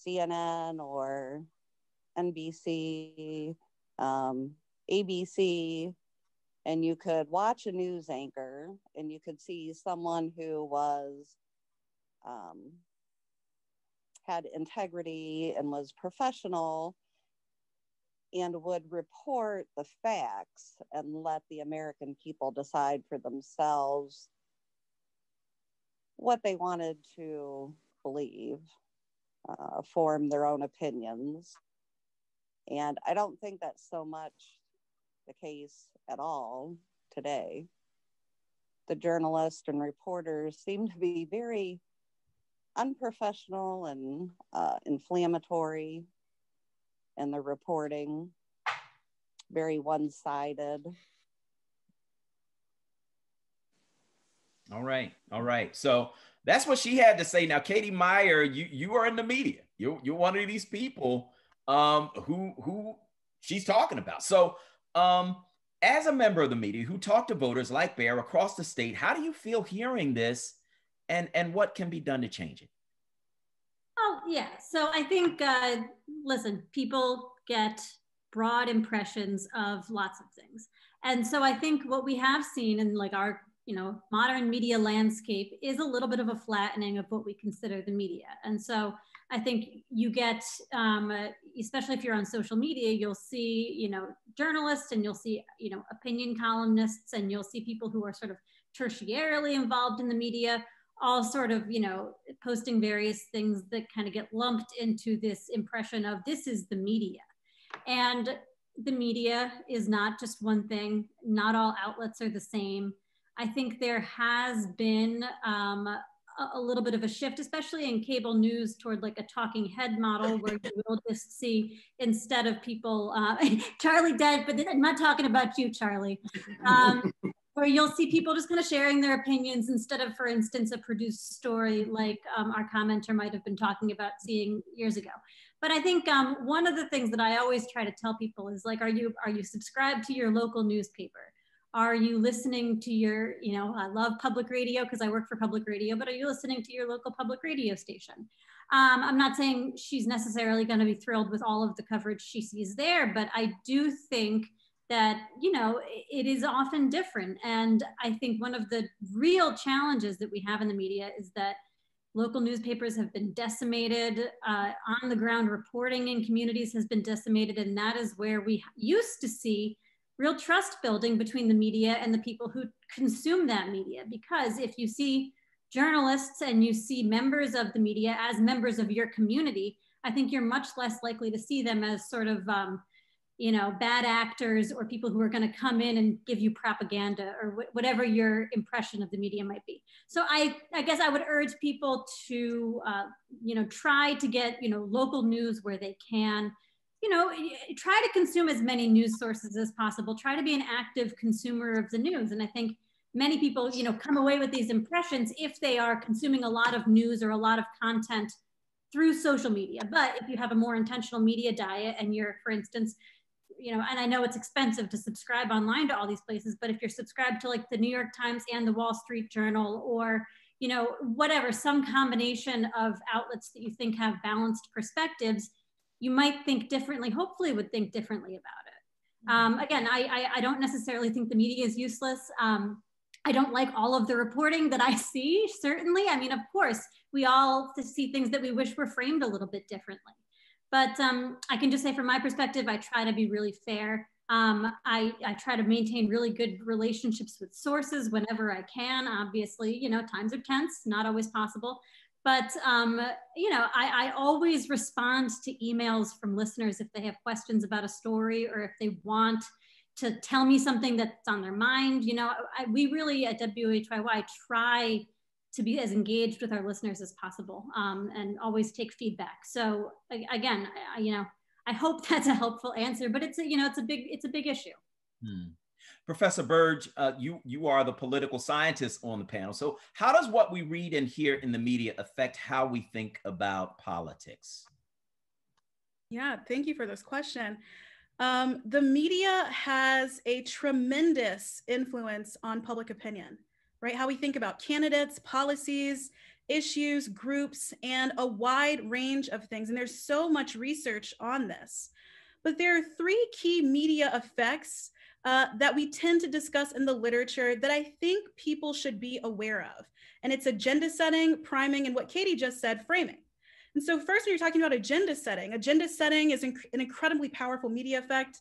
H: CNN or NBC, ABC, and you could watch a news anchor and you could see someone who was had integrity and was professional and would report the facts and let the American people decide for themselves what they wanted to believe, form their own opinions. And I don't think that's so much the case at all today. The journalists and reporters seem to be very unprofessional and inflammatory in the reporting, very one-sided.
A: All right. So that's what she had to say. Now, Katie Meyer, you are in the media. You're one of these people who she's talking about. So as a member of the media who talk to voters like Baer across the state, how do you feel hearing this and what can be done to change it?
F: Oh, yeah. So I think, listen, people get broad impressions of lots of things. And so I think what we have seen in like our, modern media landscape is a little bit of a flattening of what we consider the media. And so I think you get, especially if you're on social media, you'll see, journalists and you'll see, opinion columnists, and you'll see people who are sort of tertiarily involved in the media, all sort of, posting various things that kind of get lumped into this impression of this is the media. And the media is not just one thing. Not all outlets are the same. I think there has been a little bit of a shift, especially in cable news, toward like a talking head model where you will just see, instead of people, Charlie dead, but I'm not talking about you, Charlie. Or you'll see people just kind of sharing their opinions instead of, for instance, a produced story like our commenter might have been talking about seeing years ago. But I think one of the things that I always try to tell people is like, are you subscribed to your local newspaper? Are you listening to your, I love public radio because I work for public radio, but are you listening to your local public radio station? I'm not saying she's necessarily going to be thrilled with all of the coverage she sees there, but I do think that, it is often different. And I think one of the real challenges that we have in the media is that local newspapers have been decimated, on the ground reporting in communities has been decimated. And that is where we used to see real trust building between the media and the people who consume that media. Because if you see journalists and you see members of the media as members of your community, I think you're much less likely to see them as sort of, bad actors or people who are going to come in and give you propaganda or whatever your impression of the media might be. So I guess I would urge people to, try to get, local news where they can. Try to consume as many news sources as possible. Try to be an active consumer of the news. And I think many people, come away with these impressions if they are consuming a lot of news or a lot of content through social media. But if you have a more intentional media diet and you're, for instance, and I know it's expensive to subscribe online to all these places, but if you're subscribed to like the New York Times and the Wall Street Journal or, whatever, some combination of outlets that you think have balanced perspectives, you might think differently, hopefully would think differently about it. Again, I don't necessarily think the media is useless. I don't like all of the reporting that I see, certainly. I mean, of course, we all see things that we wish were framed a little bit differently. But I can just say from my perspective, I try to be really fair. I try to maintain really good relationships with sources whenever I can. Obviously, times are tense, not always possible. But, I always respond to emails from listeners if they have questions about a story or if they want to tell me something that's on their mind. We really at WHYY try to be as engaged with our listeners as possible and always take feedback. So again, I hope that's a helpful answer, but it's a big issue.
A: Professor Burge, you are the political scientist on the panel. So how does what we read and hear in the media affect how we think about politics?
C: Yeah, thank you for this question. The media has a tremendous influence on public opinion, right? How we think about candidates, policies, issues, groups, and a wide range of things. And there's so much research on this. But there are three key media effects that we tend to discuss in the literature that I think people should be aware of. And it's agenda setting, priming, and what Katie just said, framing. And so first, when you're talking about agenda setting is an incredibly powerful media effect.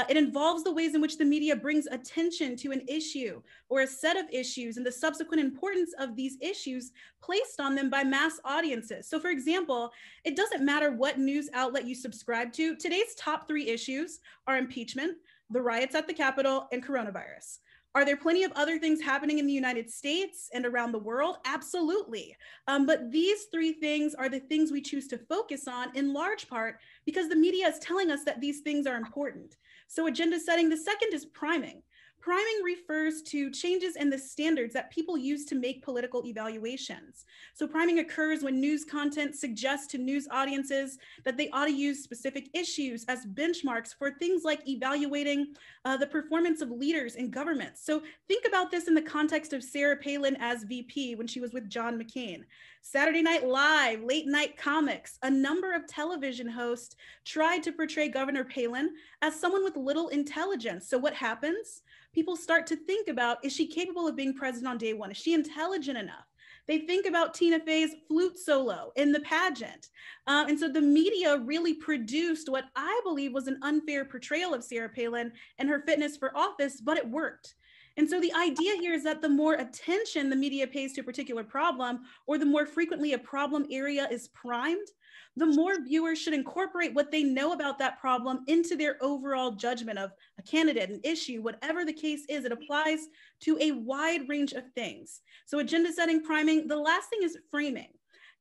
C: It involves the ways in which the media brings attention to an issue or a set of issues and the subsequent importance of these issues placed on them by mass audiences. So for example, it doesn't matter what news outlet you subscribe to, today's top three issues are impeachment, the riots at the Capitol, and coronavirus. Are there plenty of other things happening in the United States and around the world? Absolutely. But these three things are the things we choose to focus on in large part because the media is telling us that these things are important. So agenda setting, the second is priming. Priming refers to changes in the standards that people use to make political evaluations. So priming occurs when news content suggests to news audiences that they ought to use specific issues as benchmarks for things like evaluating the performance of leaders in government. So think about this in the context of Sarah Palin as VP when she was with John McCain. Saturday Night Live, late night comics, a number of television hosts tried to portray Governor Palin as someone with little intelligence. So what happens? People start to think about, is she capable of being president on day one? Is she intelligent enough? They think about Tina Fey's flute solo in the pageant. And so the media really produced what I believe was an unfair portrayal of Sarah Palin and her fitness for office, but it worked. And so the idea here is that the more attention the media pays to a particular problem, or the more frequently a problem area is primed, the more viewers should incorporate what they know about that problem into their overall judgment of a candidate, an issue, whatever the case is. It applies to a wide range of things. So agenda setting, priming. The last thing is framing.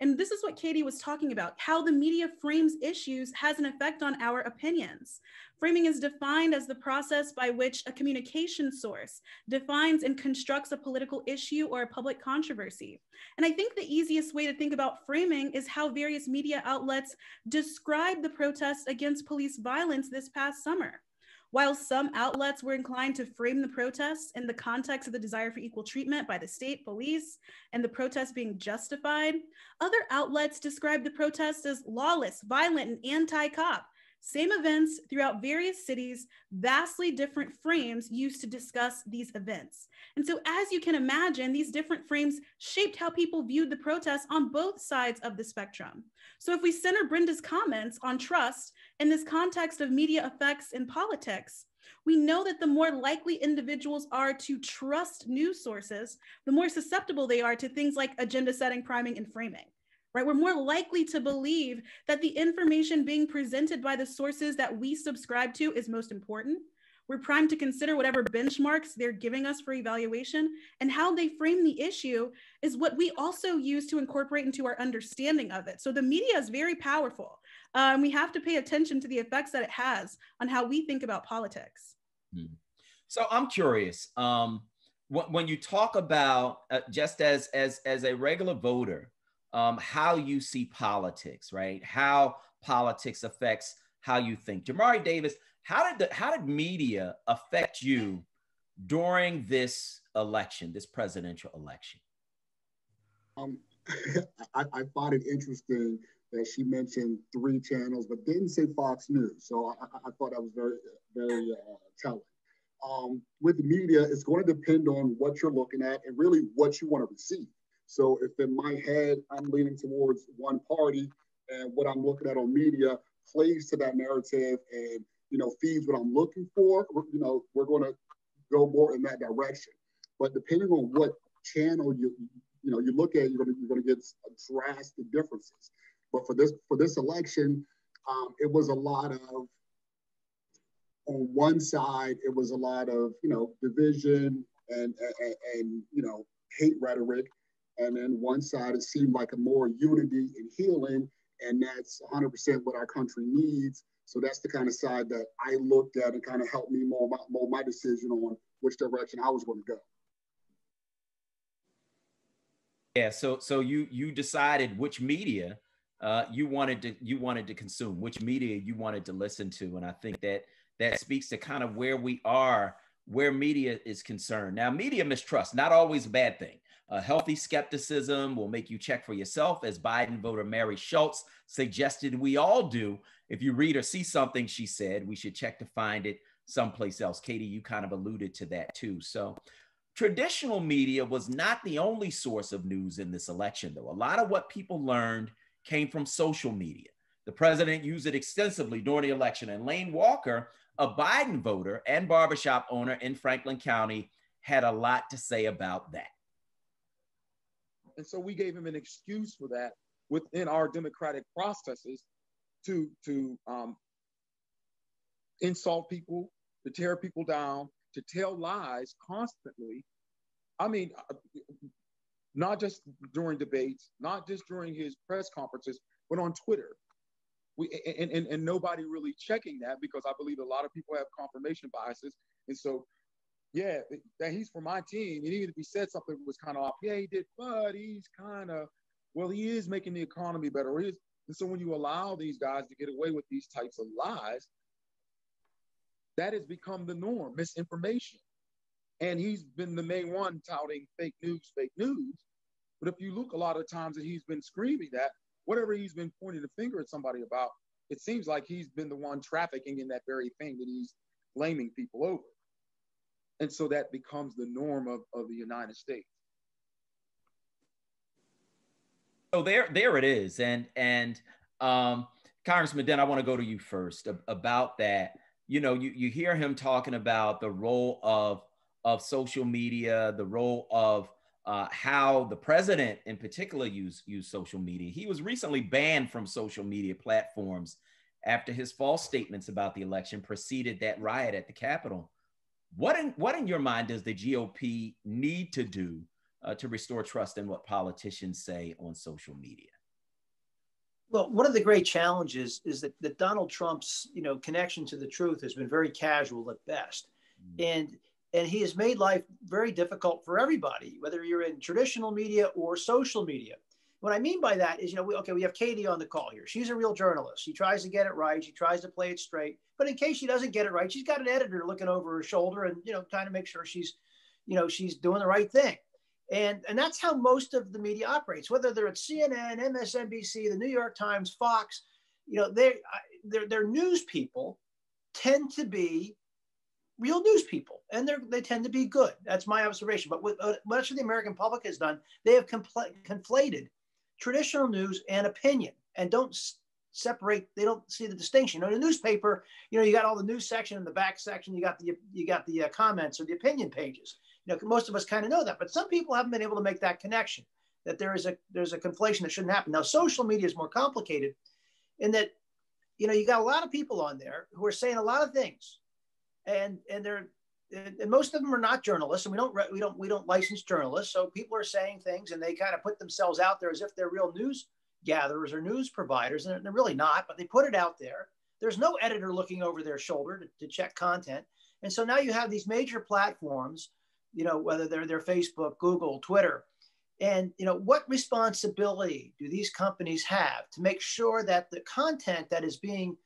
C: And this is what Katie was talking about. How the media frames issues has an effect on our opinions. Framing is defined as the process by which a communication source defines and constructs a political issue or a public controversy. And I think the easiest way to think about framing is how various media outlets describe the protests against police violence this past summer. While some outlets were inclined to frame the protests in the context of the desire for equal treatment by the state police and the protests being justified, other outlets described the protests as lawless, violent, and anti-cop. Same events throughout various cities, vastly different frames used to discuss these events. And so as you can imagine, these different frames shaped how people viewed the protests on both sides of the spectrum. So if we center Brenda's comments on trust in this context of media effects in politics, we know that the more likely individuals are to trust news sources, the more susceptible they are to things like agenda setting, priming, and framing. Right? We're more likely to believe that the information being presented by the sources that we subscribe to is most important. We're primed to consider whatever benchmarks they're giving us for evaluation, and how they frame the issue is what we also use to incorporate into our understanding of it. So the media is very powerful. We have to pay attention to the effects that it has on how we think about politics.
A: So I'm curious, when you talk about just as a regular voter, how you see politics, right? How politics affects how you think. Jamari Davis, how did media affect you during this election, this presidential election?
E: I find it interesting that she mentioned 3 channels, but didn't say Fox News. So I thought that was very, very telling. With the media, it's going to depend on what you're looking at and really what you want to receive. So if in my head, I'm leaning towards one party and what I'm looking at on media plays to that narrative and, feeds what I'm looking for, we're going to go more in that direction. But depending on what channel you look at, you're going to get drastic differences. But for this election, it was a lot of, on one side, it was a lot of, division and hate rhetoric. And then one side, it seemed like a more unity and healing, and that's 100% what our country needs. So that's the kind of side that I looked at and kind of helped me mold my decision on which direction I was going to go.
A: Yeah, so you decided which media you wanted to consume, which media you wanted to listen to, and I think that speaks to kind of where we are, where media is concerned. Now, media mistrust, not always a bad thing. Healthy skepticism will make you check for yourself, as Biden voter Mary Schultz suggested we all do. If you read or see something, she said, we should check to find it someplace else. Katie, you kind of alluded to that too. So traditional media was not the only source of news in this election, though. A lot of what people learned came from social media. The president used it extensively during the election, and Lane Walker, a Biden voter and barbershop owner in Franklin County, had a lot to say about that.
I: And so we gave him an excuse for that within our democratic processes to insult people, to tear people down, to tell lies constantly. I mean, not just during debates, not just during his press conferences, but on Twitter. And nobody really checking that, because I believe a lot of people have confirmation biases. And so, yeah, that he's for my team. And even if he said something was kind of off, yeah, he did, but he's kind of, well, he is making the economy better. And so when you allow these guys to get away with these types of lies, that has become the norm, misinformation. And he's been the main one touting fake news. But if you look a lot of times that he's been screaming that, whatever he's been pointing the finger at somebody about, it seems like he's been the one trafficking in that very thing that he's blaming people over. And so that becomes the norm of the United States.
A: So there it is. And Congressman Den, I want to go to you first about that. You hear him talking about the role of social media, the role of how the president in particular use social media. He was recently banned from social media platforms after his false statements about the election preceded that riot at the Capitol. What in your mind does the GOP need to do to restore trust in what politicians say on social media?
B: Well, one of the great challenges is that Donald Trump's, connection to the truth has been very casual at best. And he has made life very difficult for everybody, whether you're in traditional media or social media. What I mean by that is, we have Katie on the call here. She's a real journalist. She tries to get it right. She tries to play it straight. But in case she doesn't get it right, she's got an editor looking over her shoulder and, trying to make sure she's doing the right thing. And that's how most of the media operates, whether they're at CNN, MSNBC, the New York Times, Fox, their news people tend to be real news people, and they tend to be good. That's my observation. But what much of the American public has done, they have conflated traditional news and opinion, and don't separate. They don't see the distinction. In a newspaper, you got all the news section and the back section. You got the comments or the opinion pages. Most of us kind of know that, but some people haven't been able to make that connection, that there's a conflation that shouldn't happen. Now, social media is more complicated in that, you got a lot of people on there who are saying a lot of things, and most of them are not journalists, and we don't license journalists. So people are saying things, and they kind of put themselves out there as if they're real news gatherers or news providers, and they're really not, but they put it out there. There's no editor looking over their shoulder to check content. And so now you have these major platforms, whether they're Facebook, Google, Twitter, and, what responsibility do these companies have to make sure that the content that is being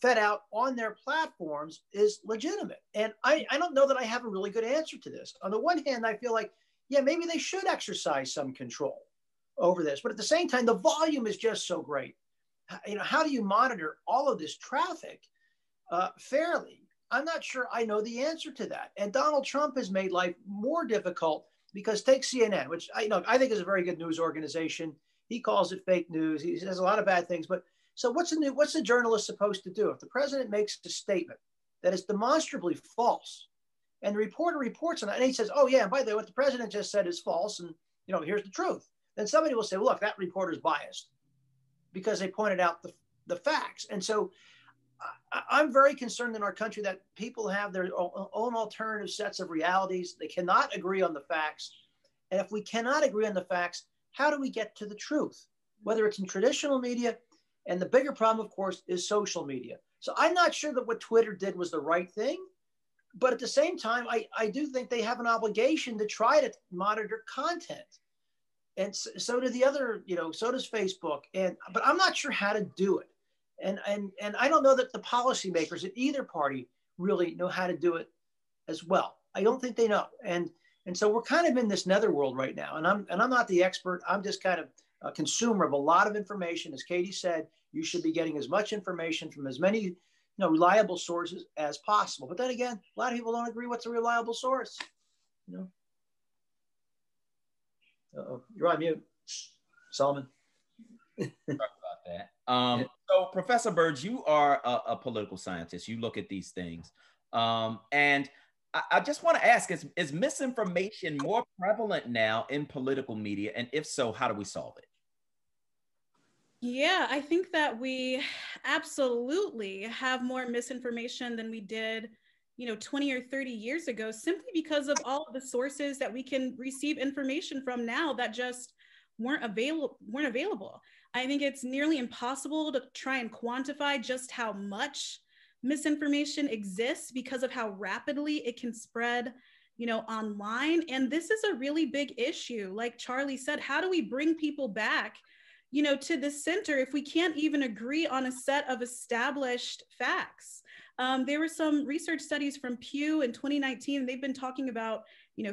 B: fed out on their platforms is legitimate? And I don't know that I have a really good answer to this. On the one hand, I feel like, yeah, maybe they should exercise some control over this, but at the same time, the volume is just so great. How do you monitor all of this traffic fairly? I'm not sure I know the answer to that. And Donald Trump has made life more difficult because take CNN, which I think is a very good news organization. He calls it fake news. He says a lot of bad things. But so what's the journalist supposed to do? If the president makes a statement that is demonstrably false, and the reporter reports on it, and he says, oh yeah, and by the way, what the president just said is false, and here's the truth. Then somebody will say, well, look, that reporter's biased because they pointed out the facts. And so I'm very concerned in our country that people have their own alternative sets of realities. They cannot agree on the facts. And if we cannot agree on the facts, how do we get to the truth? Whether it's in traditional media, and the bigger problem, of course, is social media. So I'm not sure that what Twitter did was the right thing. But at the same time, I do think they have an obligation to try to monitor content. And so do the other, so does Facebook. But I'm not sure how to do it. And I don't know that the policymakers at either party really know how to do it as well. I don't think they know. And so we're kind of in this netherworld right now. And I'm not the expert. I'm just kind of a consumer of a lot of information. As Katie said, you should be getting as much information from as many reliable sources as possible. But then again, a lot of people don't agree what's a reliable source. Uh-oh, you're on mute, Solomon.
A: Talk about that. So, Professor Birds, you are a political scientist. You look at these things. And I just want to ask, is misinformation more prevalent now in political media? And if so, how do we solve it?
C: Yeah, I think that we absolutely have more misinformation than we did 20 or 30 years ago, simply because of all of the sources that we can receive information from now that just weren't available. I think it's nearly impossible to try and quantify just how much misinformation exists because of how rapidly it can spread, online. And this is a really big issue. Like Charlie said, how do we bring people back, to the center if we can't even agree on a set of established facts? There were some research studies from Pew in 2019. They've been talking about,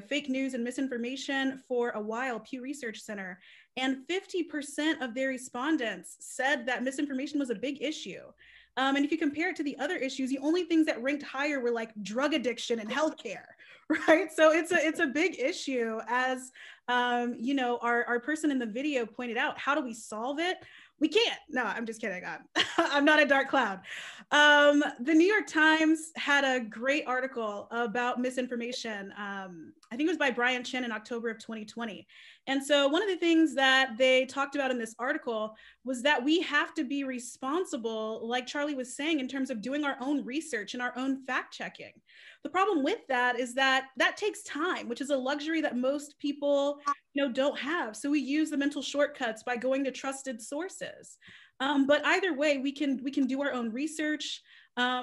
C: fake news and misinformation for a while, Pew Research Center. And 50% of their respondents said that misinformation was a big issue. And if you compare it to the other issues, the only things that ranked higher were like drug addiction and healthcare, right? So it's a big issue, as our person in the video pointed out. How do we solve it? We can't. No, I'm just kidding. I'm not a dark cloud. The New York Times had a great article about misinformation. I think it was by Brian Chin in October of 2020. And so one of the things that they talked about in this article was that we have to be responsible, like Charlie was saying, in terms of doing our own research and our own fact checking. The problem with that is that takes time, which is a luxury that most people don't have. So we use the mental shortcuts by going to trusted sources. But either way, we can do our own research.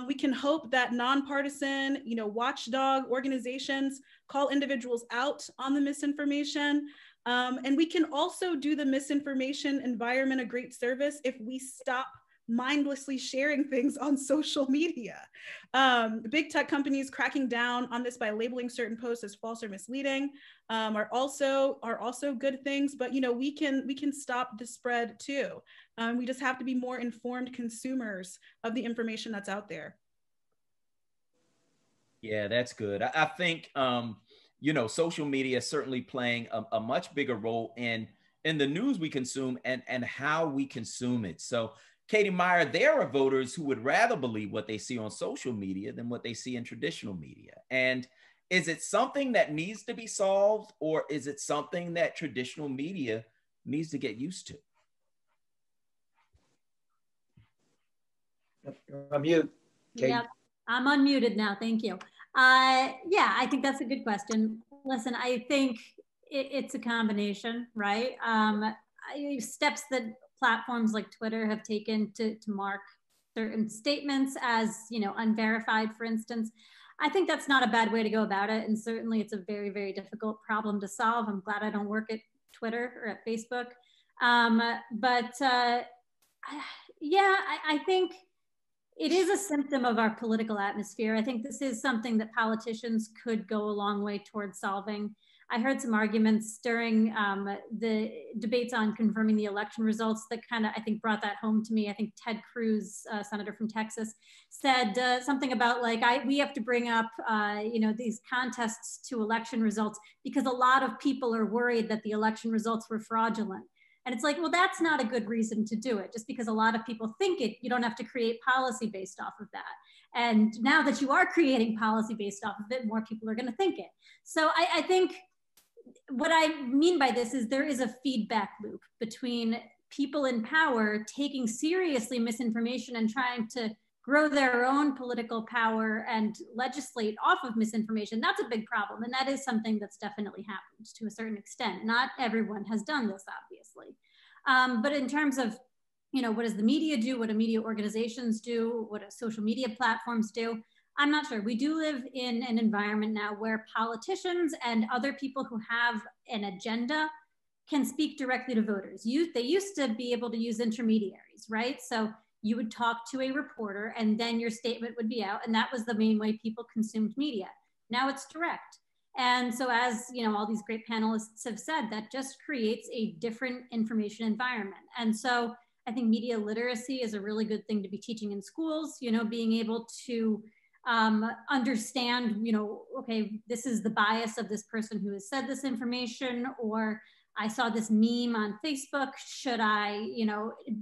C: We can hope that nonpartisan, watchdog organizations call individuals out on the misinformation. And we can also do the misinformation environment a great service if we stop mindlessly sharing things on social media. Big tech companies cracking down on this by labeling certain posts as false or misleading are also good things. But we can stop the spread too. We just have to be more informed consumers of the information that's out there.
A: Yeah, that's good. I think social media is certainly playing a much bigger role in the news we consume and how we consume it. So, Katie Meyer, there are voters who would rather believe what they see on social media than what they see in traditional media. And is it something that needs to be solved, or is it something that traditional media needs to get used to?
B: I'm mute. Kate.
F: Yep, I'm unmuted now. Thank you. Yeah, I think that's a good question. Listen, I think it's a combination, right? Steps that platforms like Twitter have taken to mark certain statements as, unverified, for instance. I think that's not a bad way to go about it. And certainly it's a very, very difficult problem to solve. I'm glad I don't work at Twitter or at Facebook. Yeah, I think it is a symptom of our political atmosphere. I think this is something that politicians could go a long way towards solving. I heard some arguments during the debates on confirming the election results that kind of, I think, brought that home to me. I think Ted Cruz, senator from Texas, said something about we have to bring up, these contests to election results because a lot of people are worried that the election results were fraudulent. And it's like, well, that's not a good reason to do it. Just because a lot of people think it, you don't have to create policy based off of that. And now that you are creating policy based off of it, more people are going to think it. So I think what I mean by this is there is a feedback loop between people in power taking seriously misinformation and trying to grow their own political power and legislate off of misinformation. That's a big problem. And that is something that's definitely happened to a certain extent. Not everyone has done this, obviously. But in terms of, what does the media do? What do media organizations do? What do social media platforms do? I'm not sure. We do live in an environment now where politicians and other people who have an agenda can speak directly to voters. They used to be able to use intermediaries, right? So you would talk to a reporter and then your statement would be out. And that was the main way people consumed media. Now it's direct. And so as all these great panelists have said, that just creates a different information environment. And so I think media literacy is a really good thing to be teaching in schools, being able to understand, okay, this is the bias of this person who has said this information, or I saw this meme on Facebook. Should I,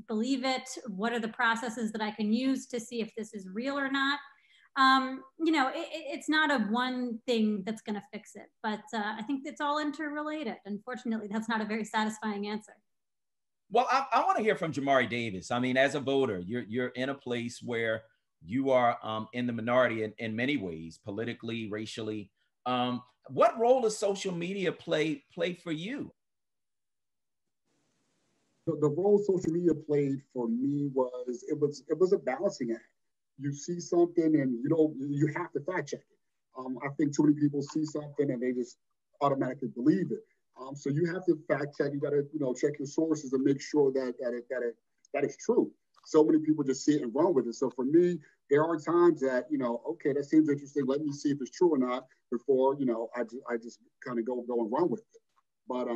F: believe it? What are the processes that I can use to see if this is real or not? It's not a one thing that's going to fix it, but I think it's all interrelated. Unfortunately, that's not a very satisfying answer.
A: Well, I want to hear from Jamari Davis. I mean, as a voter, you're in a place where you are in the minority in many ways, politically, racially. What role does social media play for you?
E: The role social media played for me was it was a balancing act. You see something and you have to fact check it. I think too many people see something and they just automatically believe it. So you have to fact check. You got to check your sources and make sure that it's true. So many people just see it and run with it. So for me, there are times that, okay, that seems interesting. Let me see if it's true or not before, I just kind of go and run with it. But,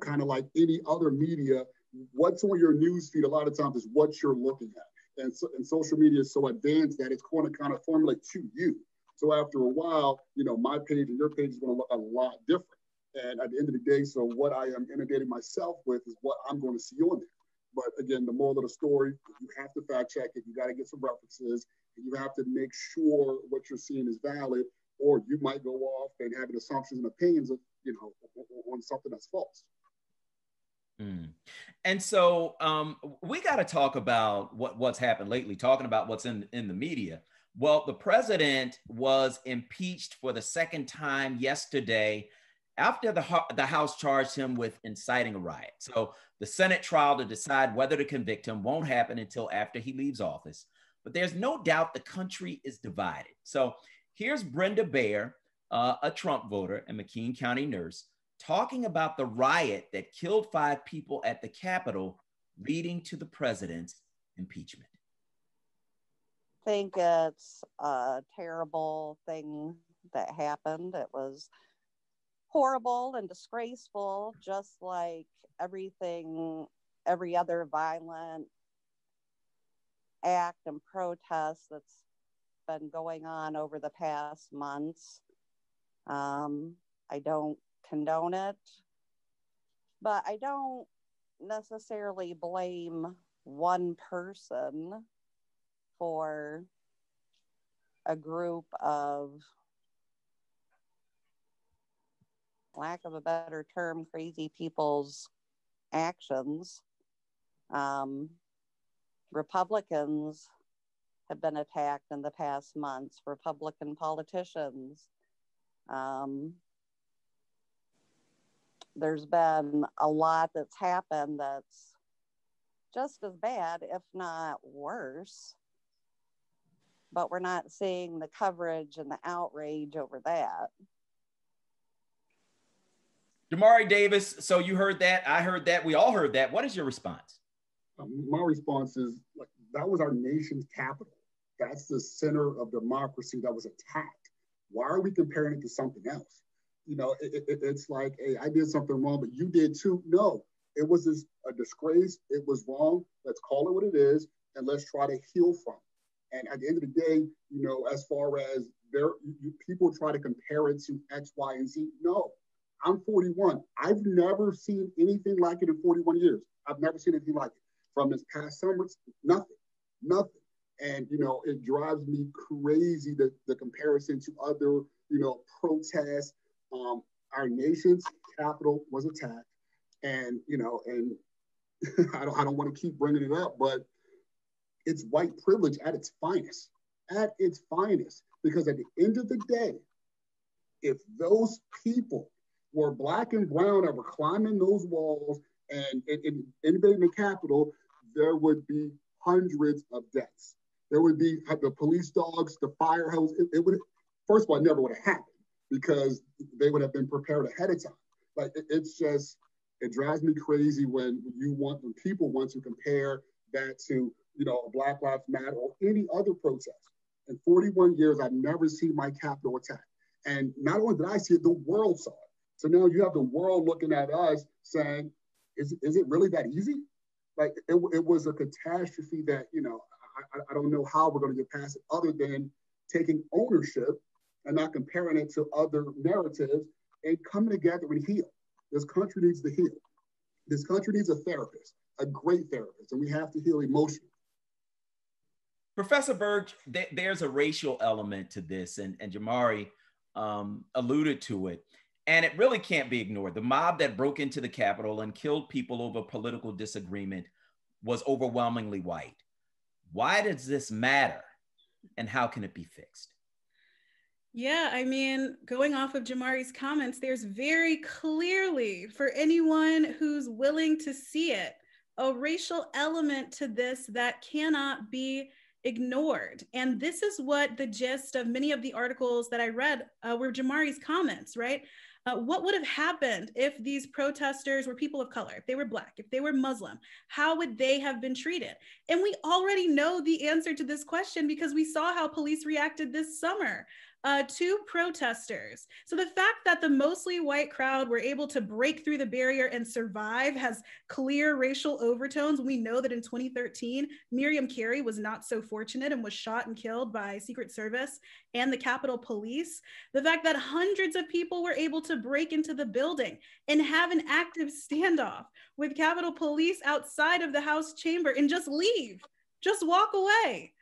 E: kind of like any other media, what's on your news feed a lot of times is what you're looking at. And social media is so advanced that it's going to kind of formulate to you. So after a while, my page and your page is going to look a lot different. And at the end of the day, so what I am inundating myself with is what I'm going to see on there. But again, the moral of the story, you have to fact check it. You got to get some references. And you have to make sure what you're seeing is valid, or you might go off and have assumptions and opinions of, on something that's false.
A: Mm. And so we got to talk about what's happened lately, talking about what's in the media. Well, the president was impeached for the second time yesterday. after the House charged him with inciting a riot. So the Senate trial to decide whether to convict him won't happen until after he leaves office. But there's no doubt the country is divided. So here's Brenda Baer, a Trump voter and McKean County nurse, talking about the riot that killed 5 people at the Capitol, leading to the president's impeachment.
H: I think it's a terrible thing that happened. It was horrible and disgraceful, just like every other violent act and protest that's been going on over the past months. I don't condone it, but I don't necessarily blame one person for a group of, lack of a better term, crazy people's actions. Republicans have been attacked in the past months, Republican politicians. There's been a lot that's happened that's just as bad, if not worse, but we're not seeing the coverage and the outrage over that.
A: Jamari Davis, so you heard that, I heard that, we all heard that. What is your response?
E: My response is, like, that was our nation's capital. That's the center of democracy that was attacked. Why are we comparing it to something else? You know, it's like, hey, I did something wrong, but you did too. No, it was a disgrace. It was wrong. Let's call it what it is, and let's try to heal from it. And at the end of the day, you know, as far as people try to compare it to X, Y, and Z, no. I'm 41. I've never seen anything like it in 41 years. I've never seen anything like it. From this past summer, nothing. And, you know, it drives me crazy, the comparison to other, you know, protests. Our nation's capital was attacked. And, you know, and I don't want to keep bringing it up, but it's white privilege at its finest. Because at the end of the day, if those people were Black and brown that were climbing those walls and invading the Capitol, there would be hundreds of deaths. There would be the police dogs, the fire hose. It would, first of all, it never would have happened because they would have been prepared ahead of time. Like, it's just, it drives me crazy when people want to compare that to, you know, a Black Lives Matter or any other protest. In 41 years, I've never seen my Capitol attacked. And not only did I see it, the world saw it. So now you have the world looking at us saying, is it really that easy? Like, it was a catastrophe that, you know, I don't know how we're going to get past it other than taking ownership and not comparing it to other narratives and coming together and heal. This country needs to heal. This country needs a therapist, a great therapist, and we have to heal emotionally.
A: Professor Berg, there's a racial element to this, and Jamari alluded to it, and it really can't be ignored. The mob that broke into the Capitol and killed people over political disagreement was overwhelmingly white. Why does this matter, and how can it be fixed?
C: Yeah, I mean, going off of Jamari's comments, there's very clearly, for anyone who's willing to see it, a racial element to this that cannot be ignored. And this is what the gist of many of the articles that I read were Jamari's comments, right? What would have happened if these protesters were people of color, if they were Black, if they were Muslim? How would they have been treated? And we already know the answer to this question because we saw how police reacted this summer to protesters. So the fact that the mostly white crowd were able to break through the barrier and survive has clear racial overtones. We know that in 2013, Miriam Carey was not so fortunate and was shot and killed by Secret Service and the Capitol Police. The fact that hundreds of people were able to break into the building and have an active standoff with Capitol Police outside of the House chamber and just leave, just walk away,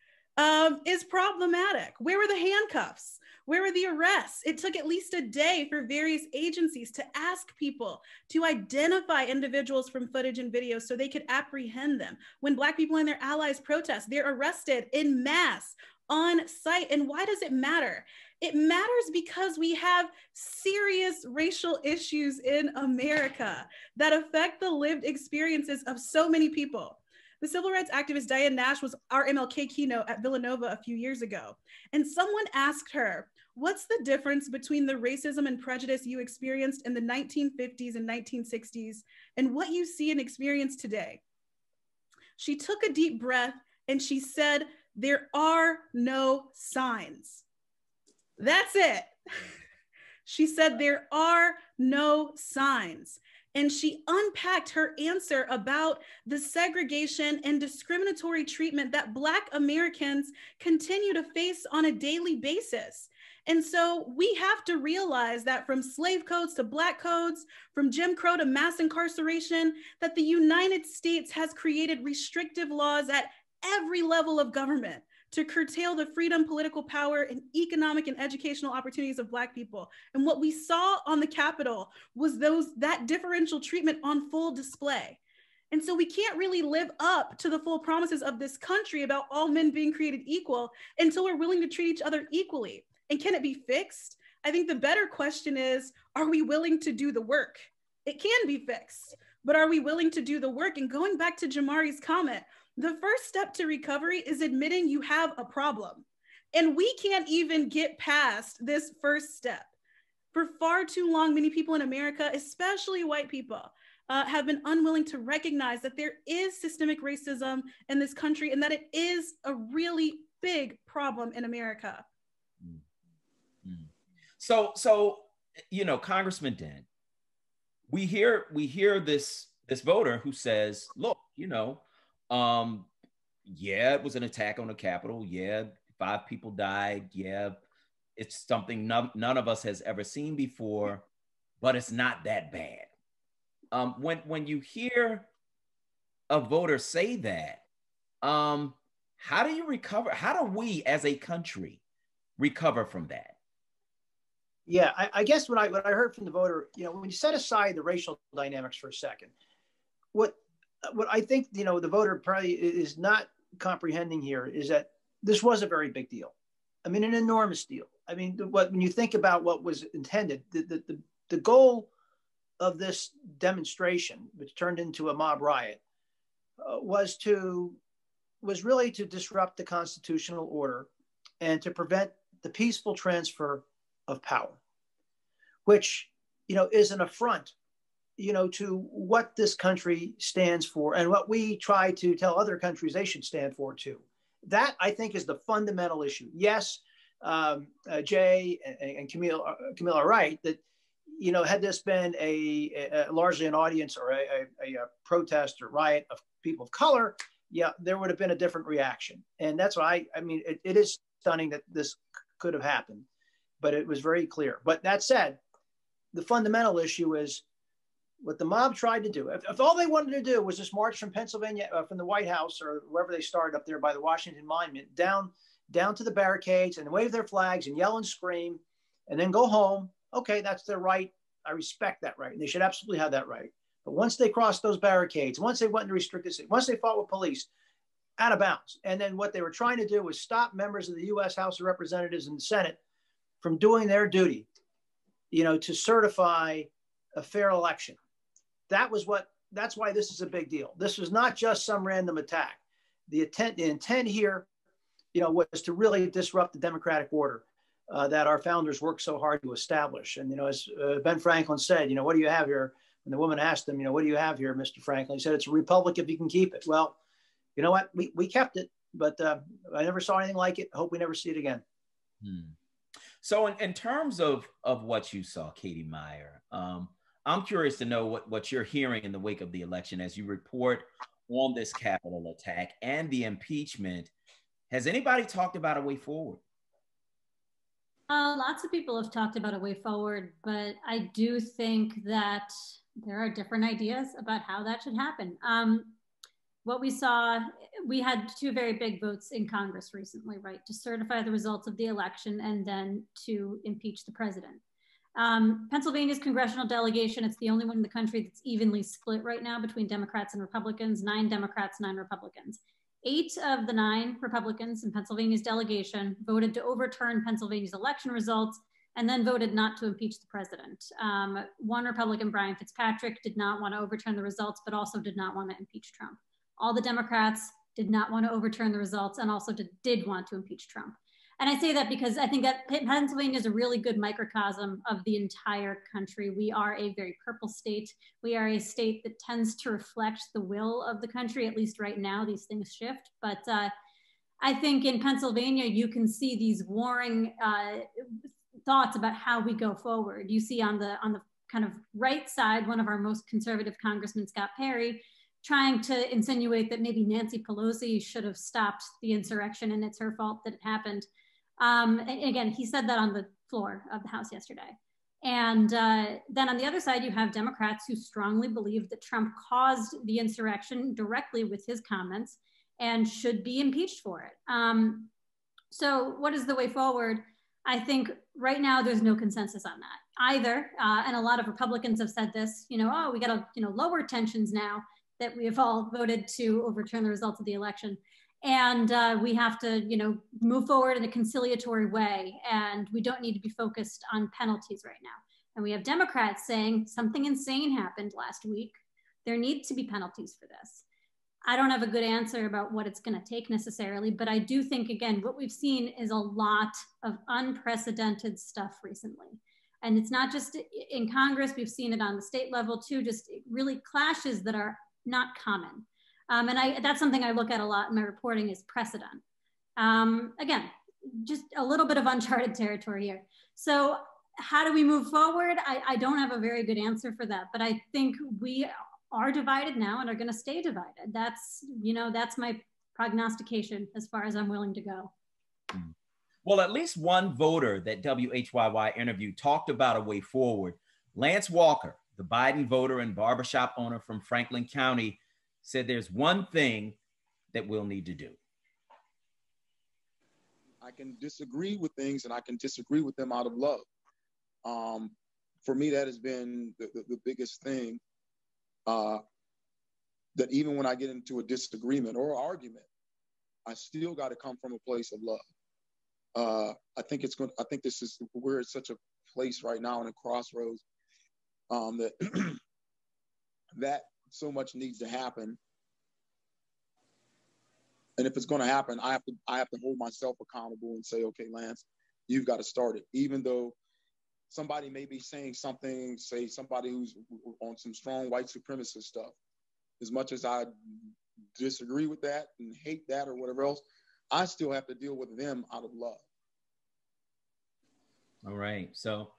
C: is problematic. Where were the handcuffs? Where were the arrests? It took at least a day for various agencies to ask people to identify individuals from footage and videos so they could apprehend them. When Black people and their allies protest, they're arrested en masse on site. And why does it matter? It matters because we have serious racial issues in America that affect the lived experiences of so many people. The civil rights activist Diane Nash was our MLK keynote at Villanova a few years ago. And someone asked her, what's the difference between the racism and prejudice you experienced in the 1950s and 1960s and what you see and experience today? She took a deep breath and she said, there are no signs. That's it. She said, there are no signs. And she unpacked her answer about the segregation and discriminatory treatment that Black Americans continue to face on a daily basis. And so we have to realize that from slave codes to Black codes, from Jim Crow to mass incarceration, that the United States has created restrictive laws at every level of government to curtail the freedom, political power, and economic and educational opportunities of Black people. And what we saw on the Capitol was that differential treatment on full display. And so we can't really live up to the full promises of this country about all men being created equal until we're willing to treat each other equally. And can it be fixed? I think the better question is, are we willing to do the work? It can be fixed, but are we willing to do the work? And going back to Jamari's comment, the first step to recovery is admitting you have a problem. And we can't even get past this first step. For far too long, many people in America, especially white people, have been unwilling to recognize that there is systemic racism in this country and that it is a really big problem in America.
A: So you know, Congressman Dent, we hear this voter who says, look, you know, yeah, it was an attack on the Capitol. Yeah, 5 people died. Yeah, it's something none of us has ever seen before, but it's not that bad. When you hear a voter say that, how do you recover? How do we as a country recover from that?
B: Yeah, I guess what I heard from the voter, you know, when you set aside the racial dynamics for a second, what I think, you know, the voter probably is not comprehending here is that this was a very big deal. I mean, an enormous deal. I mean, when you think about what was intended, the goal of this demonstration, which turned into a mob riot, was really to disrupt the constitutional order and to prevent the peaceful transfer of power, which, you know, is an affront, you know, to what this country stands for and what we try to tell other countries they should stand for too. That, I think, is the fundamental issue. Yes, Jay and Camille are right that, you know, had this been a largely an audience or a protest or riot of people of color, yeah, there would have been a different reaction. And that's why I mean, it is stunning that this could have happened, but it was very clear. But that said, the fundamental issue is what the mob tried to do. If all they wanted to do was just march from Pennsylvania, from the White House or wherever they started up there by the Washington Monument down to the barricades and wave their flags and yell and scream and then go home, okay, that's their right. I respect that right. And they should absolutely have that right. But once they crossed those barricades, once they went to restrict the city, once they fought with police, out of bounds. And then what they were trying to do was stop members of the U.S. House of Representatives and the Senate from doing their duty, you know, to certify a fair election. That's why this is a big deal. This was not just some random attack. The intent here, you know, was to really disrupt the democratic order that our founders worked so hard to establish. And, you know, as Ben Franklin said, you know, what do you have here? When the woman asked him, you know, what do you have here, Mr. Franklin? He said, it's a republic if you can keep it. Well, you know what? We kept it, but I never saw anything like it. I hope we never see it again.
A: So in terms of what you saw, Katie Meyer, I'm curious to know what you're hearing in the wake of the election as you report on this Capitol attack and the impeachment. Has anybody talked about a way forward?
F: Lots of people have talked about a way forward, but I do think that there are different ideas about how that should happen. What we saw, we had 2 very big votes in Congress recently, right? To certify the results of the election and then to impeach the president. Pennsylvania's congressional delegation, it's the only one in the country that's evenly split right now between Democrats and Republicans, 9 Democrats, 9 Republicans. 8 of the 9 Republicans in Pennsylvania's delegation voted to overturn Pennsylvania's election results and then voted not to impeach the president. One Republican, Brian Fitzpatrick, did not want to overturn the results, but also did not want to impeach Trump. All the Democrats did not want to overturn the results and also did want to impeach Trump. And I say that because I think that Pennsylvania is a really good microcosm of the entire country. We are a very purple state. We are a state that tends to reflect the will of the country, at least right now. These things shift. But I think in Pennsylvania, you can see these warring thoughts about how we go forward. You see on the kind of right side, one of our most conservative congressmen, Scott Perry, trying to insinuate that maybe Nancy Pelosi should have stopped the insurrection and it's her fault that it happened. And again, he said that on the floor of the House yesterday. And then on the other side, you have Democrats who strongly believe that Trump caused the insurrection directly with his comments and should be impeached for it. So what is the way forward? I think right now there's no consensus on that either. And a lot of Republicans have said this, we got to, lower tensions now that we have all voted to overturn the results of the election. And we have to, move forward in a conciliatory way. And we don't need to be focused on penalties right now. And we have Democrats saying something insane happened last week. There need to be penalties for this. I don't have a good answer about what it's going to take necessarily, but I do think, again, what we've seen is a lot of unprecedented stuff recently. And it's not just in Congress, we've seen it on the state level too, just really clashes that are not common. And that's something I look at a lot in my reporting is precedent. Again, just a little bit of uncharted territory here. So how do we move forward? I don't have a very good answer for that, but I think we are divided now and are going to stay divided. That's my prognostication as far as I'm willing to go.
A: Well, at least one voter that WHYY interviewed talked about a way forward. Lance Walker, the Biden voter and barbershop owner from Franklin County, said there's one thing that we'll need to do.
I: I can disagree with things and I can disagree with them out of love. For me, that has been the biggest thing. That even when I get into a disagreement or argument, I still got to come from a place of love. I think we're at such a place right now in a crossroads that that so much needs to happen. And if it's going to happen, I have to hold myself accountable and say, okay, Lance, you've got to start it, even though somebody may be saying something, say somebody who's on some strong white supremacist stuff. As much as I disagree with that and hate that or whatever else, I still have to deal with them out of love.
A: All right. So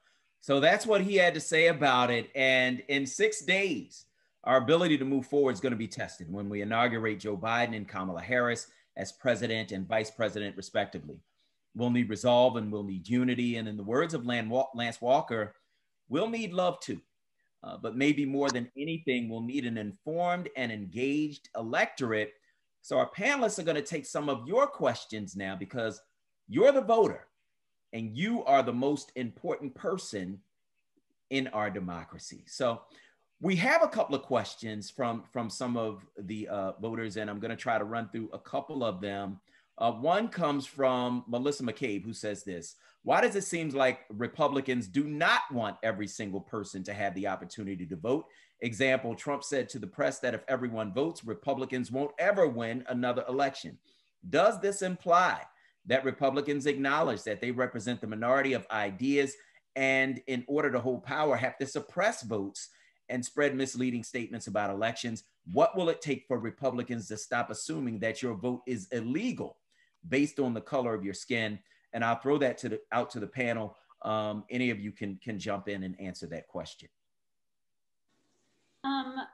A: that's what he had to say about it. And in 6 days, our ability to move forward is going to be tested when we inaugurate Joe Biden and Kamala Harris as president and vice president, respectively. We'll need resolve and we'll need unity. And in the words of Lance Walker, we'll need love too. But maybe more than anything, we'll need an informed and engaged electorate. So our panelists are going to take some of your questions now because you're the voter and you are the most important person in our democracy. So we have a couple of questions from some of the voters, and I'm going to try to run through a couple of them. One comes from Melissa McCabe, who says this: why does it seem like Republicans do not want every single person to have the opportunity to vote? Example, Trump said to the press that if everyone votes, Republicans won't ever win another election. Does this imply that Republicans acknowledge that they represent the minority of ideas and in order to hold power have to suppress votes and spread misleading statements about elections? What will it take for Republicans to stop assuming that your vote is illegal based on the color of your skin? And I'll throw that out to the panel. Any of you can jump in and answer that question.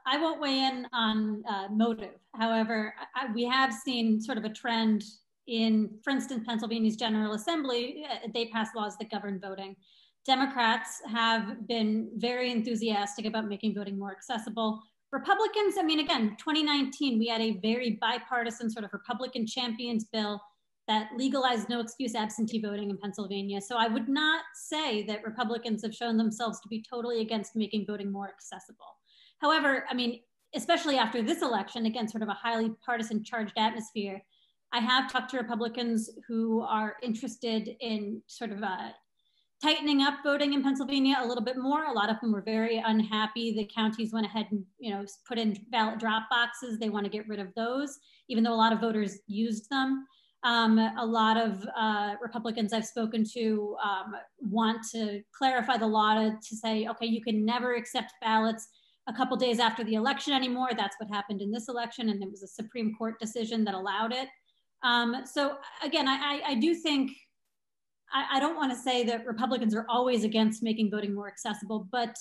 F: I won't weigh in on motive. However, we have seen sort of a trend in, for instance, Pennsylvania's General Assembly. They passed laws that govern voting. Democrats have been very enthusiastic about making voting more accessible. Republicans, I mean, again, 2019, we had a very bipartisan sort of Republican champions bill that legalized no excuse absentee voting in Pennsylvania. So I would not say that Republicans have shown themselves to be totally against making voting more accessible. However, I mean, especially after this election, again, sort of a highly partisan charged atmosphere, I have talked to Republicans who are interested in sort of tightening up voting in Pennsylvania a little bit more. A lot of them were very unhappy. The counties went ahead and put in ballot drop boxes. They want to get rid of those, even though a lot of voters used them. A lot of Republicans I've spoken to want to clarify the law to say, okay, you can never accept ballots a couple days after the election anymore. That's what happened in this election, and it was a Supreme Court decision that allowed it. So again, I do think, I don't want to say that Republicans are always against making voting more accessible, but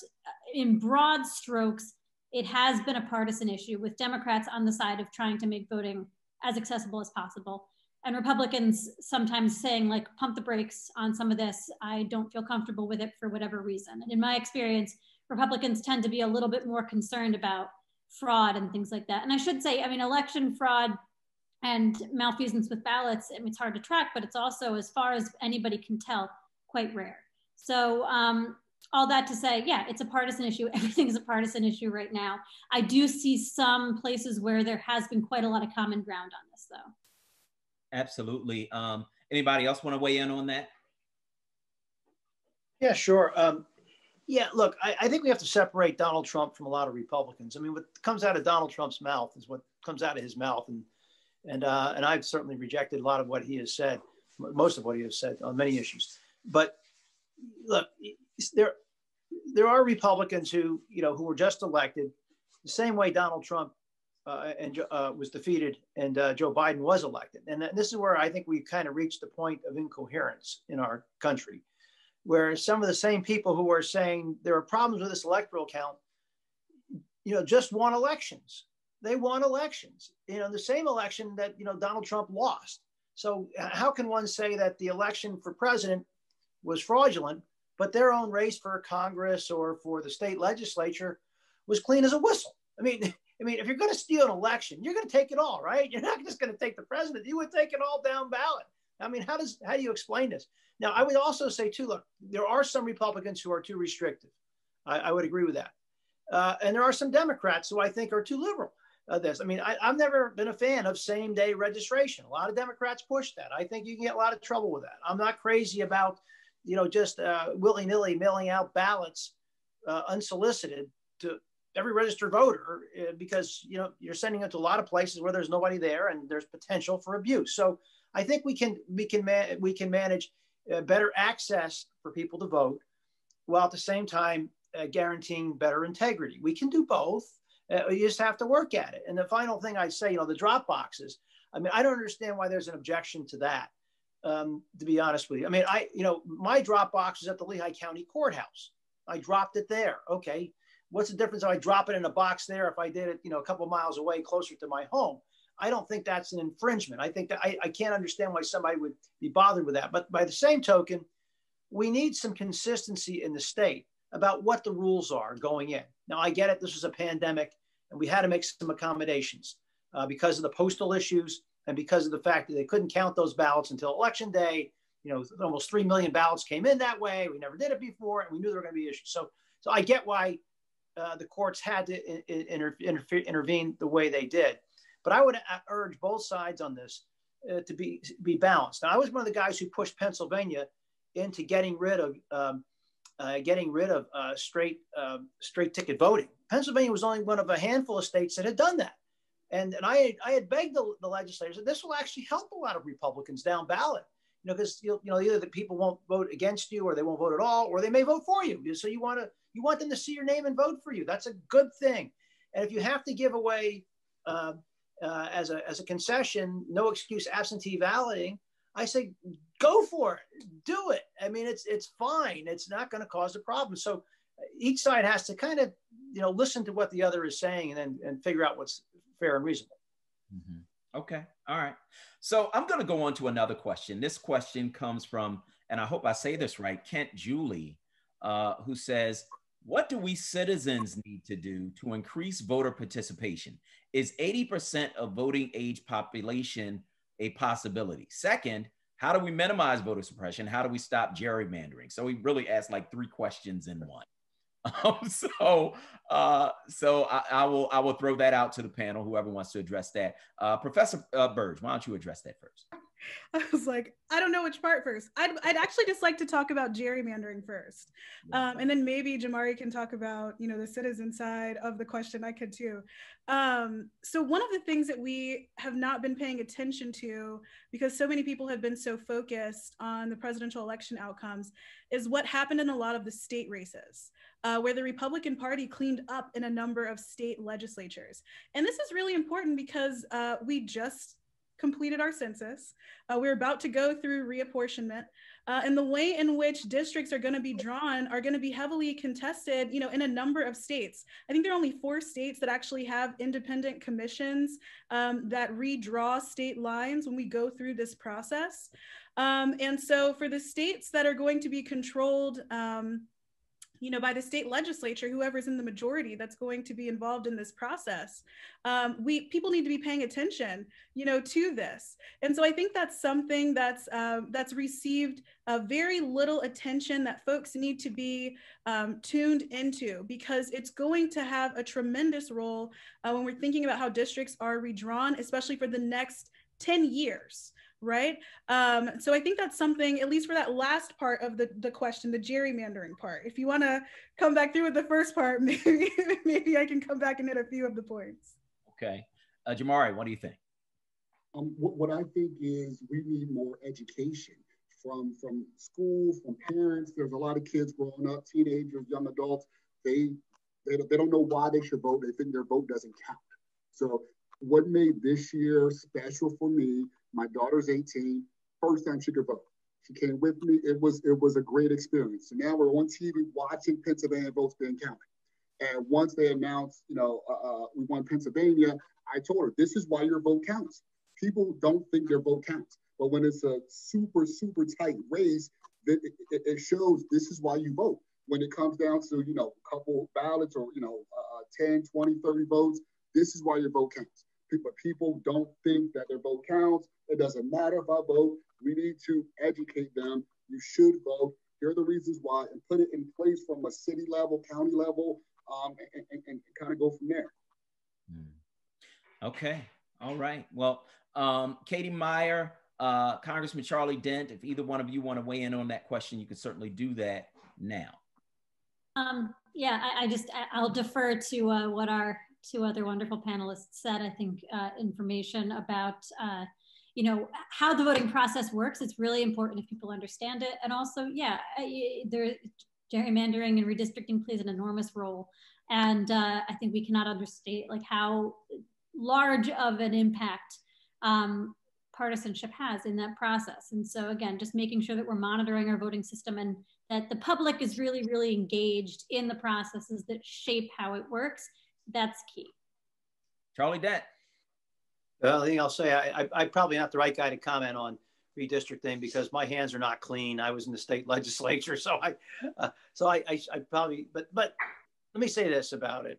F: in broad strokes, it has been a partisan issue, with Democrats on the side of trying to make voting as accessible as possible, and Republicans sometimes saying, like, pump the brakes on some of this. I don't feel comfortable with it for whatever reason. And in my experience, Republicans tend to be a little bit more concerned about fraud and things like that. And I should say, I mean, election fraud and malfeasance with ballots, I mean, it's hard to track, but it's also, as far as anybody can tell, quite rare. So all that to say, yeah, it's a partisan issue. Everything's a partisan issue right now. I do see some places where there has been quite a lot of common ground on this, though.
A: Absolutely. Anybody else want to weigh in on that?
B: Yeah, sure. Yeah, look, I think we have to separate Donald Trump from a lot of Republicans. I mean, what comes out of Donald Trump's mouth is what comes out of his mouth. And I've certainly rejected a lot of what he has said, most of what he has said on many issues. But look, there are Republicans who were just elected the same way Donald Trump was defeated and Joe Biden was elected. And this is where I think we've kind of reached the point of incoherence in our country, where some of the same people who are saying there are problems with this electoral count, just won elections. They won elections, the same election that, Donald Trump lost. So how can one say that the election for president was fraudulent, but their own race for Congress or for the state legislature was clean as a whistle? I mean, if you're going to steal an election, you're going to take it all, right? You're not just going to take the president. You would take it all down ballot. I mean, how do you explain this? Now, I would also say too, look, there are some Republicans who are too restrictive. I would agree with that. And there are some Democrats who I think are too liberal. I mean, I've never been a fan of same-day registration. A lot of Democrats push that. I think you can get a lot of trouble with that. I'm not crazy about, just willy-nilly mailing out ballots unsolicited to every registered voter because, you're sending it to a lot of places where there's nobody there and there's potential for abuse. So I think we can manage better access for people to vote while at the same time guaranteeing better integrity. We can do both. You just have to work at it. And the final thing I'd say, the drop boxes, I mean, I don't understand why there's an objection to that, to be honest with you. I mean, my drop box is at the Lehigh County Courthouse. I dropped it there. Okay. What's the difference if I drop it in a box there if I did it, a couple of miles away closer to my home? I don't think that's an infringement. I think that I can't understand why somebody would be bothered with that. But by the same token, we need some consistency in the state about what the rules are going in. Now, I get it. This was a pandemic and we had to make some accommodations because of the postal issues and because of the fact that they couldn't count those ballots until election day. Almost 3 million ballots came in that way. We never did it before and we knew there were going to be issues. So I get why the courts had to intervene the way they did. But I would urge both sides on this to be balanced. Now, I was one of the guys who pushed Pennsylvania into getting rid of straight ticket voting. Pennsylvania was only one of a handful of states that had done that. And I had begged the legislators that this will actually help a lot of Republicans down ballot, because either the people won't vote against you or they won't vote at all, or they may vote for you. So you want them to see your name and vote for you. That's a good thing. And if you have to give away as a concession, no excuse absentee balloting, I say, go for it, do it. I mean, it's fine. It's not going to cause a problem. So each side has to kind of, listen to what the other is saying and figure out what's fair and reasonable.
A: Mm-hmm. Okay. All right. So I'm going to go on to another question. This question comes from, and I hope I say this right, Kent Julie, who says, what do we citizens need to do to increase voter participation? Is 80% of voting age population a possibility? Second, how do we minimize voter suppression? How do we stop gerrymandering? So he really asked like 3 questions in one. So I will throw that out to the panel, whoever wants to address that. Professor Burge, why don't you address that first?
C: I was like, I don't know which part first. I'd actually just like to talk about gerrymandering first. And then maybe Jamari can talk about, you know, the citizen side of the question. I could too. So one of the things that we have not been paying attention to, because so many people have been so focused on the presidential election outcomes, is what happened in a lot of the state races, where the Republican Party cleaned up in a number of state legislatures. And this is really important because we just completed our census. We're about to go through reapportionment, and the way in which districts are going to be drawn are going to be heavily contested, you know, in a number of states. I think there are only 4 states that actually have independent commissions that redraw state lines when we go through this process. And so for the states that are going to be controlled, you know, by the state legislature, whoever's in the majority that's going to be involved in this process, people need to be paying attention, you know, to this. And so I think that's something that's received very little attention that folks need to be tuned into, because it's going to have a tremendous role when we're thinking about how districts are redrawn, especially for the next 10 years. Right. So I think that's something, at least for that last part of the question, the gerrymandering part. If you want to come back through with the first part, maybe I can come back and hit a few of the points.
A: Okay. Jamari, what do you think?
E: What I think is we need more education from schools, from parents. There's a lot of kids growing up, teenagers, young adults. They don't know why they should vote. They think their vote doesn't count. So what made this year special for me? My daughter's 18, first time she could vote. She came with me. It was a great experience. So now we're on TV watching Pennsylvania votes being counted. And once they announced, you know, we won Pennsylvania, I told her, this is why your vote counts. People don't think their vote counts. But when it's a super, super tight race, it shows this is why you vote. When it comes down to, you know, a couple ballots or, you know, 10, 20, 30 votes, this is why your vote counts. But people don't think that their vote counts. It doesn't matter if I vote. We need to educate them. You should vote. Here are the reasons why, and put it in place from a city level, county level, and kind of go from there.
A: Okay. All right. Well, Katie Meyer, Congressman Charlie Dent, if either one of you want to weigh in on that question, you can certainly do that now.
F: Yeah, I'll defer to what our 2 other wonderful panelists said. I think information about you know, how the voting process works, it's really important if people understand it. And also, yeah, gerrymandering and redistricting plays an enormous role. And I think we cannot understate like how large of an impact partisanship has in that process. And so again, just making sure that we're monitoring our voting system and that the public is really, really engaged in the processes that shape how it works, that's key. Charlie Dent.
B: The only thing I'll say, I'm probably not the right guy to comment on redistricting because my hands are not clean. I was in the state legislature, so I probably. But let me say this about it.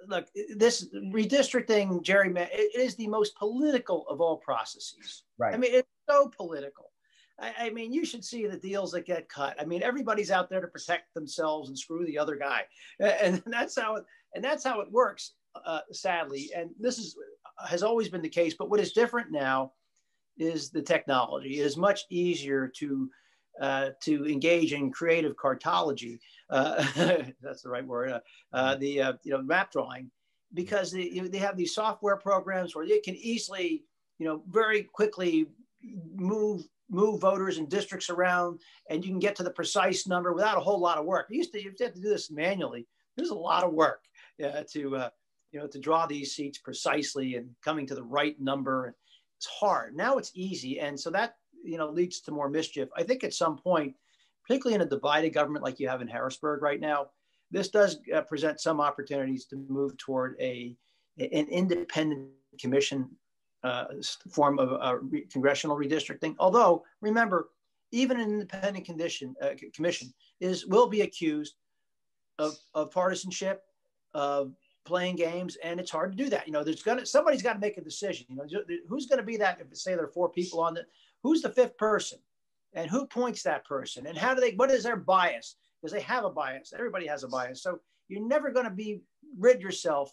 B: Look, this redistricting, gerrymandering, it is the most political of all processes. Right. I mean, it's so political. I mean, you should see the deals that get cut. I mean, everybody's out there to protect themselves and screw the other guy, and that's how it works. Sadly, and this has always been the case, but what is different now is the technology. It is much easier to engage in creative cartology. That's the right word. Map drawing, because they have these software programs where they can easily, very quickly move voters and districts around, and you can get to the precise number without a whole lot of work. You have to do this manually. There's a lot of work to draw these seats precisely and coming to the right number. It's hard. Now it's easy. And so that, leads to more mischief. I think at some point, particularly in a divided government like you have in Harrisburg right now, this does present some opportunities to move toward an independent commission form of congressional redistricting. Although, remember, even an independent commission will be accused of partisanship, of playing games, and it's hard to do that. Somebody's got to make a decision. Who's going to be that? If say there are 4 people on it, who's the 5th person, and who points that person, and what is their bias? because they have a bias. Everybody has a bias. So you're never going to be rid yourself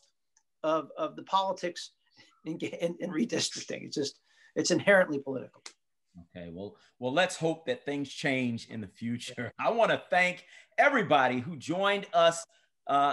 B: of the politics in redistricting. It's inherently political.
A: Okay, well, let's hope that things change in the future. I want to thank everybody who joined us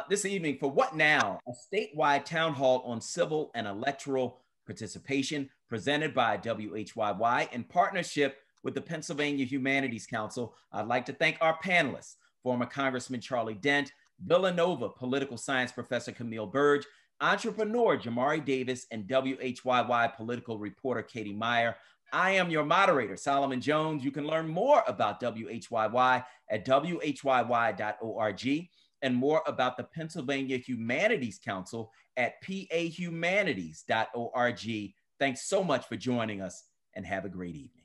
A: this evening for What Now, a statewide town hall on civil and electoral participation presented by WHYY in partnership with the Pennsylvania Humanities Council. I'd like to thank our panelists, former Congressman Charlie Dent, Villanova political science professor Camille Burge, entrepreneur Jamari Davis, and WHYY political reporter Katie Meyer. I am your moderator, Solomon Jones. You can learn more about WHYY at whyy.org and more about the Pennsylvania Humanities Council at pahumanities.org. Thanks so much for joining us and have a great evening.